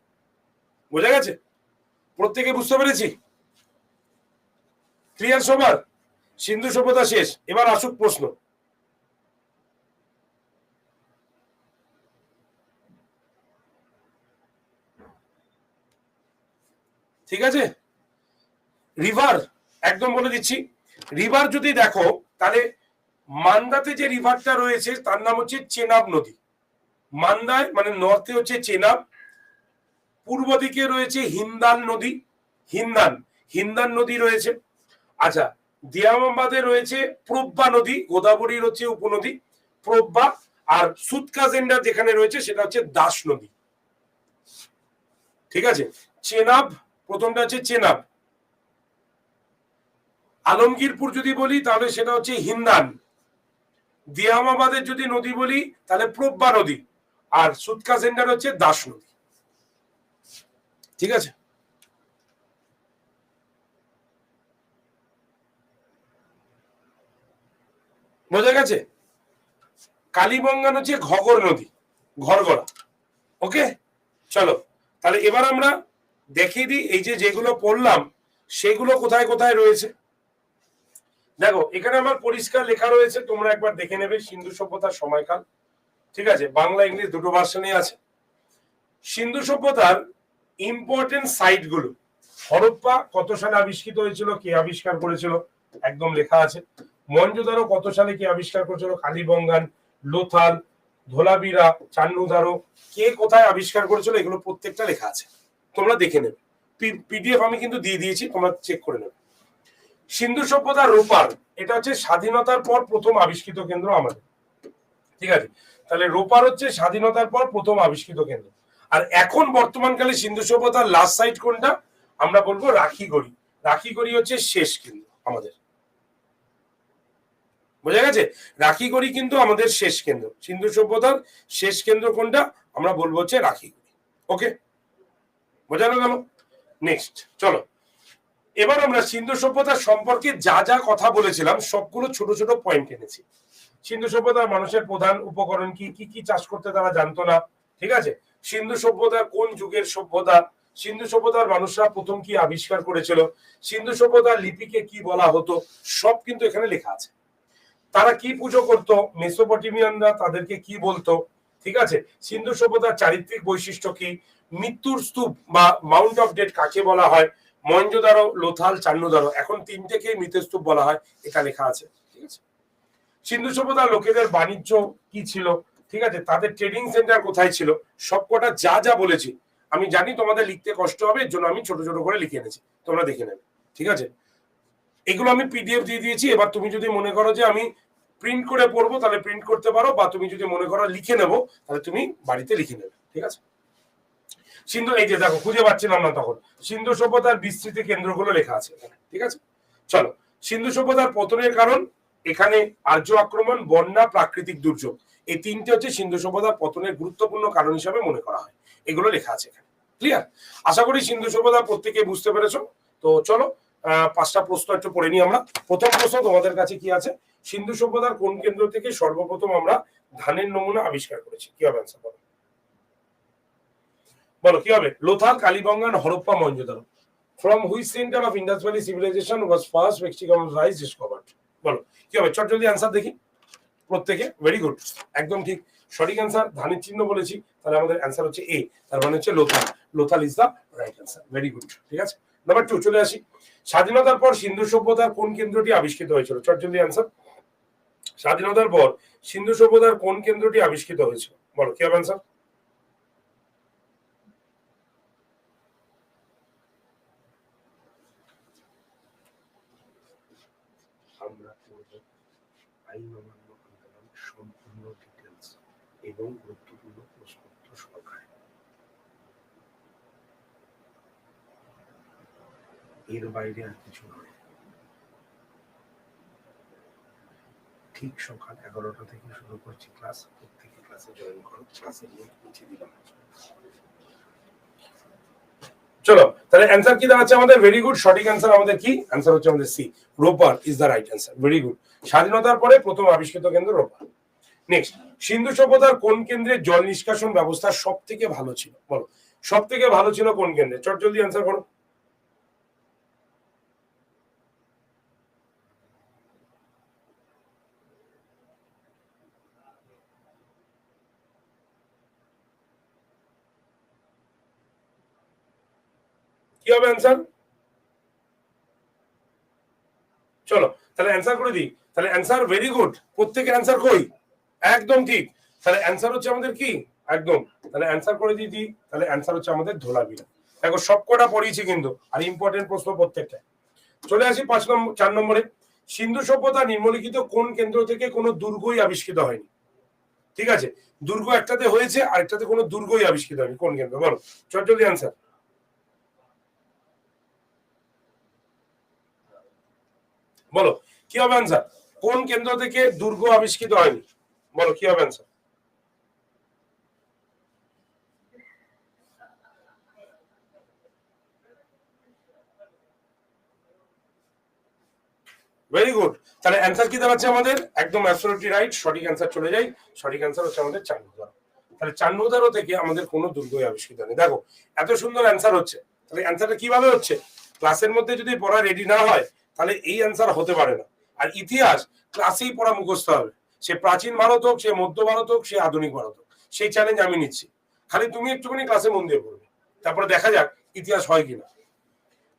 বোঝা গেছে? প্রত্যেকে বুঝতে পেরেছি? ক্লিয়ার সবার? সিন্ধু সভ্যতা শেষ, এবার আসুক প্রশ্ন। ঠিক আছে, রিভার একদম বলে দিচ্ছি। রিভার যদি দেখো তাহলে মান্দাতে যে রিভারটা রয়েছে তার নাম হচ্ছে চেনাব নদী। মান্দায় মানে নর্থে হচ্ছে চেনাব, পূর্ব দিকে রয়েছে হিন্দান নদী, হিন্দান হিন্দান নদী রয়েছে। আচ্ছা, দিয়ামাবাদে রয়েছে প্রব্বা নদী, গোদাবরীর হচ্ছে উপনদী প্রব্বা। আর সুতকা জেন্ডার যেখানে রয়েছে সেটা হচ্ছে দাস নদী। ঠিক আছে, চেনাব প্রথমটা হচ্ছে চেনাব। আলমগীরপুর যদি বলি তাহলে সেটা হচ্ছে হিন্দান। দিয়ামাবাদের যদি নদী বলি তাহলে প্রব্বা নদী, আর সুতকা সেন্টার হচ্ছে দাস নদী। ঠিক আছে, বোঝা গেছে? কালীবঙ্গান হচ্ছে ঘগর নদী, ঘরগড়া। ওকে, চলো তাহলে এবার আমরা দেখিয়ে দিই এই যে যেগুলো পড়লাম সেগুলো কোথায় কোথায় রয়েছে। দেখো এখানে আমার পরিষ্কার লেখা রয়েছে, তোমরা একবার দেখে নেবে। সিন্ধু সভ্যতার সময়কাল, ঠিক আছে, বাংলা ইংলিশ দুটো ভার্সনই আছে। সিন্ধু সভ্যতার ইম্পর্টেন্ট সাইট গুলো, হরপ্পা কত সালে আবিষ্কৃত হয়েছিল, কে আবিষ্কার করেছিল, একদম লেখা আছে। মহেঞ্জোদারো কত সালে কে আবিষ্কার করেছিল, কালীবঙ্গান, লোথাল, ধোলাবিরা, চান্নুদারো কে কোথায় আবিষ্কার করেছিল, এগুলো প্রত্যেকটা লেখা আছে, তোমরা দেখে নেবে। পিডিএফ আমি কিন্তু দিয়ে দিয়েছি, তোমরা চেক করে নেবে। সিন্ধু সভ্যতার রোপার, এটা হচ্ছে স্বাধীনতার পর প্রথম আবিষ্কৃত কেন্দ্র আমাদের। ঠিক আছে, তাহলে রোপার হচ্ছে স্বাধীনতার পর প্রথম আবিষ্কৃত কেন্দ্র। আর এখন বর্তমানকালে সিন্ধু সভ্যতার লাস্ট সাইট কোনটা, আমরা বলবো রাখিগড়ি। রাখিগড়ি হচ্ছে শেষ কেন্দ্র আমাদের। বোঝা গেছে? রাখিগড়ি কিন্তু আমাদের শেষ কেন্দ্র। সিন্ধু সভ্যতার শেষ কেন্দ্র কোনটা, আমরা বলবো হচ্ছে রাখিগড়ি। ওকে, বোঝানো গেল? নেক্সট চলো, এবার আমরা সিন্ধু সভ্যতার সম্পর্কে যা যা কথা বলেছিলাম সবগুলো ছোট ছোট পয়েন্ট এনেছি। সিন্ধু সভ্যতার মানুষের প্রধান উপকরণ কি, কি কি চাষ করতে তারা জানতো না, ঠিক আছে। সিন্ধু সভ্যতা কোন যুগের সভ্যতা, সিন্ধু সভ্যতার মানুষরা প্রথম কি আবিষ্কার করেছিল, সিন্ধু সভ্যতার লিপিকে কি বলা হতো, সব কিন্তু এখানে লেখা আছে। তারা কি পুজো করতো, মেসোপটেমিয়ানরা তাদেরকে কি বলতো, ঠিক আছে। সিন্ধু সভ্যতার চারিত্রিক বৈশিষ্ট্য কি, মৃত্যুর স্তূপ বা মাউন্ট অফ ডেড কাকে বলা হয়, মহেঞ্জোদারো, লোথাল, চান্নুদারো, এখন তিনটেকেই মৃতস্তূপ বলা হয়, এটা লেখা আছে। ঠিক আছে, সিন্ধু সভ্যতার লোকেদের বাণিজ্য কি ছিল, ঠিক আছে, তাদের ট্রেডিং সেন্টার কোথায় ছিল, সবকটা যা যা বলেছি, আমি জানি তোমাদের লিখতে কষ্ট হবে, এর জন্য আমি ছোট ছোট করে লিখে এনেছি, তোমরা দেখে নেবে। ঠিক আছে, এগুলো আমি পিডিএফ দিয়ে দিয়েছি। এবার তুমি যদি মনে করো যে আমি প্রিন্ট করে পড়বো, তাহলে প্রিন্ট করতে পারো, বা তুমি যদি মনে করো লিখে নেবো, তাহলে তুমি বাড়িতে লিখে নেবে। ঠিক আছে, সিন্ধু, এই যে দেখো খুঁজে পাচ্ছিলাম না তখন, সিন্ধু সভ্যতার বিস্তৃতি কেন্দ্রগুলো লেখা আছে এখানে। ঠিক আছে, চলো, সিন্ধু সভ্যতার পতনের কারণ, এখানে আর্য আক্রমণ, বন্যা, প্রাকৃতিক দুর্যোগ, এই তিনটে হচ্ছে সিন্ধু সভ্যতার পতনের গুরুত্বপূর্ণ কারণ হিসাবে মনে করা হয়, এগুলো লেখা আছে এখানে। ক্লিয়ার? আশা করি সিন্ধু সভ্যতা প্রত্যেকে বুঝতে পেরেছো। তো চলো, 5টা প্রশ্ন একটু পড়ে নিই আমরা। প্রথম প্রশ্ন তোমাদের কাছে কি আছে, সিন্ধু সভ্যতার কোন কেন্দ্র থেকে সর্বপ্রথম আমরা ধানের নমুনা আবিষ্কার করেছি? কি হবে অ্যান্সার বলো? বলো কি হবে? Lothal, Kalibangan, Harappa, Mohenjo-daro. From which center of Indus Valley civilization was first Mexican rice discovered? বলো কি হবে? চট জলদি অ্যান্সার দেখি প্রত্যেকে। ভেরি গুড, একদম ঠিক, সঠিক অ্যান্সার। ধানের চিহ্ন বলেছি, তাহলে আমাদের অ্যান্সার হচ্ছে এ, তার মানে হচ্ছে Lothal. Lothal is the right answer. Very good. ঠিক আছে, নাম্বার 2 চলে আসি। স্বাধীনতার পর সিন্ধু সভ্যতার কোন কেন্দ্রটি আবিষ্কৃত হয়েছিল? চট জলদি অ্যান্সার। স্বাধীনতার পর সিন্ধু সভ্যতার কোন কেন্দ্রটি আবিষ্কৃত হয়েছিল? বলো কি হবে অ্যান্সার? আমরা আইন অমান্য আন্দোলন সম্পূর্ণ ডিটেলস এবং গুরুত্বপূর্ণ প্রশ্নোত্তর সহকারে, এর বাইরে আর কিছু নয়। ঠিক সকাল 11টা থেকে শুরু করছি ক্লাস, প্রত্যেকে ক্লাসে জয়েন করো, ক্লাসের লিংক নিচে দিলাম। চলো, তাহলে অ্যান্সার কি দাঁড়াচ্ছে আমাদের? ভেরি গুড, সঠিক অ্যান্সার আমাদের কি? অ্যান্সার হচ্ছে আমাদের C, Ropar is the right answer. Very good, স্বাধীনতার পরে প্রথম আবিষ্কৃত কেন্দ্র রোপার। নেক্সট, সিন্ধু সভ্যতার কোন কেন্দ্রে জল নিষ্কাশন ব্যবস্থা সব থেকে ভালো ছিল? বলো সব থেকে ভালো ছিল কোন কেন্দ্রে? চট জলদি অ্যান্সার করো। কি হবে অ্যান্সার? চলো, তাহলে অ্যান্সার করে দিই। তাহলে অ্যান্সার ভেরি গুড, প্রত্যেকের অ্যান্সার কই? একদম ঠিক। তাহলে অ্যান্সার হচ্ছে আমাদের কি? একদম, তাহলে অ্যান্সার করে দিই। তাহলে অ্যান্সার হচ্ছে আমাদের ধোলাবিরা। দেখো সবকটা পড়িয়েছি কিন্তু, আর ইম্পর্টেন্ট প্রশ্ন প্রত্যেকটা। চলে আসি 4 নম্বরে। সিন্ধু সভ্যতা নিম্নলিখিত কোন কেন্দ্র থেকে কোনো দুর্গই আবিষ্কৃত হয়নি? ঠিক আছে, দুর্গ একটাতে হয়েছে, আরেকটাতে কোনো দুর্গই আবিষ্কৃত হয়নি, কোন কেন্দ্র? বলো চট জলদি অ্যান্সার। বলো কি হবে অ্যান্সার? কোন কেন্দ্র থেকে দুর্গ আবিষ্কৃত হয়নি? বলো কি হবে অ্যান্সার? ভেরি গুড, তাহলে অ্যান্সার কি দাঁড়াচ্ছে আমাদের? একদম অ্যাবসলিউটলি রাইট, সঠিক অ্যান্সার চলে যাই। সঠিক অ্যান্সার হচ্ছে আমাদের চান্নুদারো। তাহলে চান্নুদারো থেকে আমাদের কোনো দুর্গই আবিষ্কৃত হয়নি। দেখো এত সুন্দর অ্যান্সার হচ্ছে, তাহলে অ্যান্সারটা কিভাবে হচ্ছে? ক্লাসের মধ্যে যদি পড়া রেডি না হয়, তাহলে এই অ্যান্সার হতে পারে না। আর ইতিহাস ক্লাসেই পড়া মুখস্থ হবে, সে প্রাচীন ভারত হোক, সে মধ্য ভারত হোক, সে আধুনিক ভারত হোক, সেই চ্যালেঞ্জ আমি নিচ্ছি। খালি তুমি একটুখানি ক্লাসে মন দিয়ে পড়বে, তারপরে দেখা যাক ইতিহাস হয় কিনা।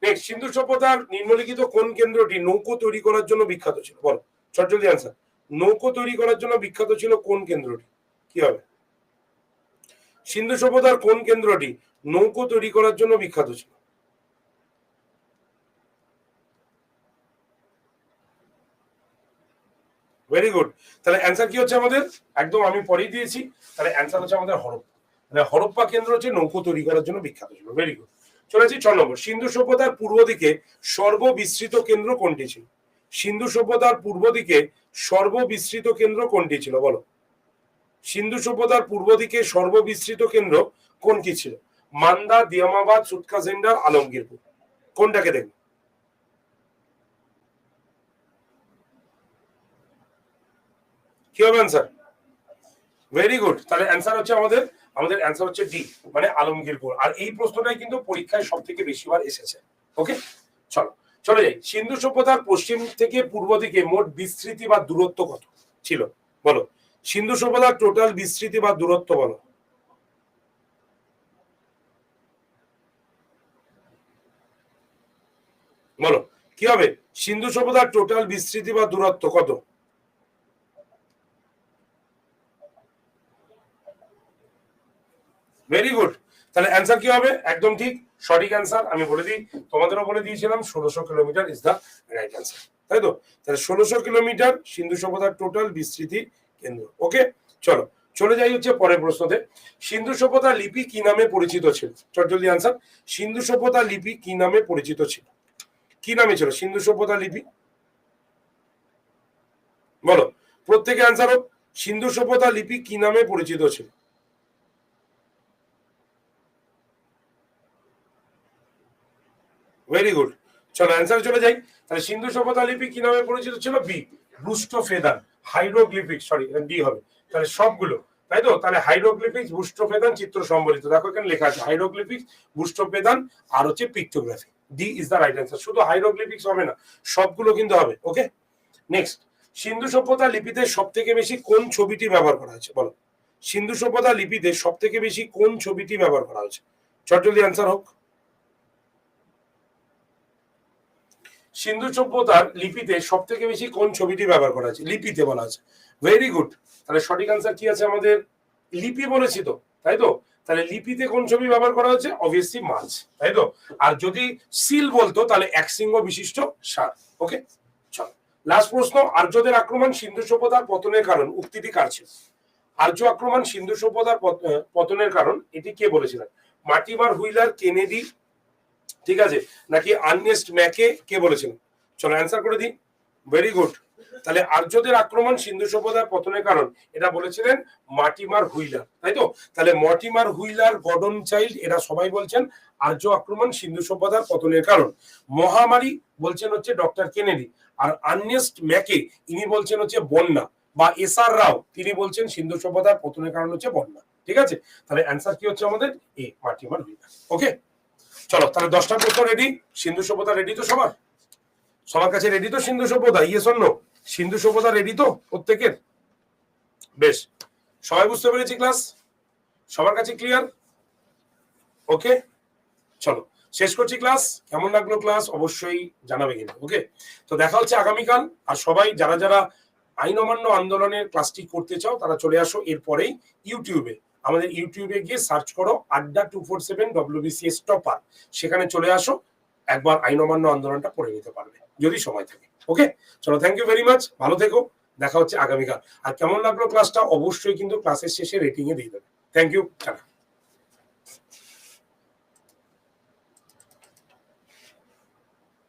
নেক্সট, সিন্ধু সভ্যতার নিম্নলিখিত কোন কেন্দ্রটি নৌকো তৈরি করার জন্য বিখ্যাত ছিল? বলো চট জলদি অ্যান্সার। নৌকো তৈরি করার জন্য বিখ্যাত ছিল কোন কেন্দ্রটি? কি হবে? সিন্ধু সভ্যতার কোন কেন্দ্রটি নৌকো তৈরি করার জন্য বিখ্যাত ছিল? ভেরি গুড, তাহলে অ্যান্সার কি হচ্ছে আমাদের? একদম আমি পরেই দিয়েছি, তাহলে অ্যান্সার হচ্ছে আমাদের হরপ্পা। মানে হরপ্পা কেন্দ্র হচ্ছে নৌকো তৈরি করার জন্য বিখ্যাত ছিল। ভেরি গুড, চলেছি 6 নম্বর। সিন্ধু সভ্যতার পূর্ব দিকে সর্ববিস্তৃত কেন্দ্র কোনটি ছিল? সিন্ধু সভ্যতার পূর্ব দিকে সর্ববিস্তৃত কেন্দ্র কোনটি ছিল? বলো সিন্ধু সভ্যতার পূর্ব দিকে সর্ববিস্তৃত কেন্দ্র কোনটি ছিল? মান্দা, দিয়ামাবাদ, সুটকা সেন্ডার, আলমগীরপুর, কোনটাকে দেখবে? কি হবে অ্যান্সার? ভেরি গুড, তাহলে অ্যান্সার হচ্ছে আমাদের আমাদের অ্যান্সার হচ্ছে ডি, মানে আলমগীরপুর। আর এই প্রশ্নটাই কিন্তু পরীক্ষায় সব থেকে বেশিবার এসেছে। ওকে, চলো চলে যাই। সিন্ধু সভ্যতার পশ্চিম থেকে পূর্ব দিকে মোট বিস্তৃতি বা দূরত্ব কত ছিল? বলো সিন্ধু সভ্যতার টোটাল বিস্তৃতি বা দূরত্ব বলো। বলো কি হবে? সিন্ধু সভ্যতার টোটাল বিস্তৃতি বা দূরত্ব কত? Very good. তাহলে অ্যান্সার কি হবে? একদম ঠিক, সঠিক অ্যান্সার। আমি বলে দিই, তোমাদেরও বলে দিয়েছিলাম 1600 kilometre is the right answer, তাই তো? তাহলে 1600 কিলোমিটার সিন্ধু সভ্যতার টোটাল বিস্তৃতি কেন্দ্র। ওকে, চলো চলে যাই হচ্ছে পরের প্রশ্নতে। সিন্ধু সভ্যতা লিপি কি নামে পরিচিত ছিল? চট জলদি অ্যান্সার। সিন্ধু সভ্যতা লিপি কি নামে পরিচিত ছিল? কি নামে ছিল সিন্ধু সভ্যতা লিপি? বলো, প্রত্যেকে অ্যান্সার হোক। সিন্ধু সভ্যতা লিপি কি নামে পরিচিত ছিল? Very good. চলো অ্যান্সার চলে যাই। তাহলে সিন্ধু সভ্যতা লিপি কি নামে পরিচিত ছিল? বি, বুস্টোফেদান হাইরোগ্লিফিক, সরি ডি হবে তাহলে সবগুলো, তাই তো? তাহলে হাইরোগ্লিফিক্স, বুস্টোফেদান, চিত্র সম্বলিত, দেখো এখানে লেখা আছে হাইরোগ্লিফিক্স, বুস্টোফেদান আর হচ্ছে pictography. D is the right answer. শুধু হাইরোগ্লিফিক্স হবে না, সবগুলো কিন্তু হবে। ওকে, নেক্সট। সিন্ধু সভ্যতা লিপিতে সব থেকে বেশি কোন ছবিটি ব্যবহার করা হয়েছে? বলো, সিন্ধু সভ্যতা লিপিতে সব থেকে বেশি কোন ছবিটি ব্যবহার করা হয়েছে? চট জলদি অ্যান্সার হোক। সিন্ধু সভ্যতার লিপিতে সব থেকে বেশি কোন ছবিটি ব্যবহার করা আছে? লিপিতে বলা আছে। Very good. তাহলে সঠিক আনসার কি আছে আমাদের? লিপি বলেছি তো, তাই তো? তাহলে লিপিতে কোন ছবি ব্যবহার করা হচ্ছে? অবভিয়াসলি মাছ, তাই তো? আর যদি সিল বলতো তাহলে এক সিংহ বিশিষ্ট ষাঁড়। ওকে, চলো লাস্ট প্রশ্ন। আর্যদের আক্রমণ সিন্ধু সভ্যতার পতনের কারণ, উক্তিটি কার ছিল? আর্য আক্রমণ সিন্ধু সভ্যতার পতনের কারণ, এটি কে বলেছিলেন? মার্টিমার হুইলার, কেনেডি, ঠিক আছে, নাকি আর্নেস্ট ম্যাকে, কে বলেছিলেন? চলো অ্যান্সার করে দিই। Very good. তাহলে আর্যদের আক্রমণ সিন্ধু সভ্যতার পতনের কারণ, এটা বলেছিলেন মার্টিমার হুইলার, তাই তো? তাহলে মর্টিমার হুইলার, গর্ডন চাইল্ড, এরা সবাই বলছেন আর্য আক্রমণ সিন্ধু সভ্যতার পতনের কারণ। মহামারী বলছেন হচ্ছে ডক্টর কেনেডি। আর আর্নেস্ট ম্যাকে ইনি বলছেন হচ্ছে বন্যা, বা এস আর রাও তিনি বলছেন সিন্ধু সভ্যতার পতনের কারণ হচ্ছে বন্যা। ঠিক আছে, তাহলে অ্যান্সার কি হচ্ছে আমাদের? এ, মার্টিমার হুইলার। ওকে, চলো তাহলে 10টা প্রশ্ন রেডি। সিন্ধু সভ্যতা রেডি তো সবার? সবার কাছে রেডি তো সিন্ধু সভ্যতা? Yes or no? সিন্ধু সভ্যতা রেডি তো প্রত্যেকের? বেশ, সবাই বুঝতে পেরেছি ক্লাস? সবার কাছে ক্লিয়ার? ওকে, চলো শেষ করছি ক্লাস। কেমন লাগলো ক্লাস অবশ্যই জানাবে কিন্তু। ওকে, তো দেখা হচ্ছে আগামীকাল। আর সবাই যারা যারা আইন অমান্য আন্দোলনের ক্লাসটি করতে চাও তারা চলে আসো এরপরেই ইউটিউবে। আমাদের ইউটিউবে গিয়ে সার্চ করো আড্ডা 247 WBCS টপার, সেখানে চলে আসো, একবার আইন অমান্য আন্দোলনটা পড়ে নিতে পারবে যদি সময় থাকে। ওকে, চলো থ্যাংক ইউ ভেরি মাচ, ভালো থেকো, দেখা হচ্ছে আগামীকাল। আর কেমন লাগলো ক্লাসটা অবশ্যই কিন্তু ক্লাসের শেষে রেটিং এ দিয়ে দেবে। Thank you, tata.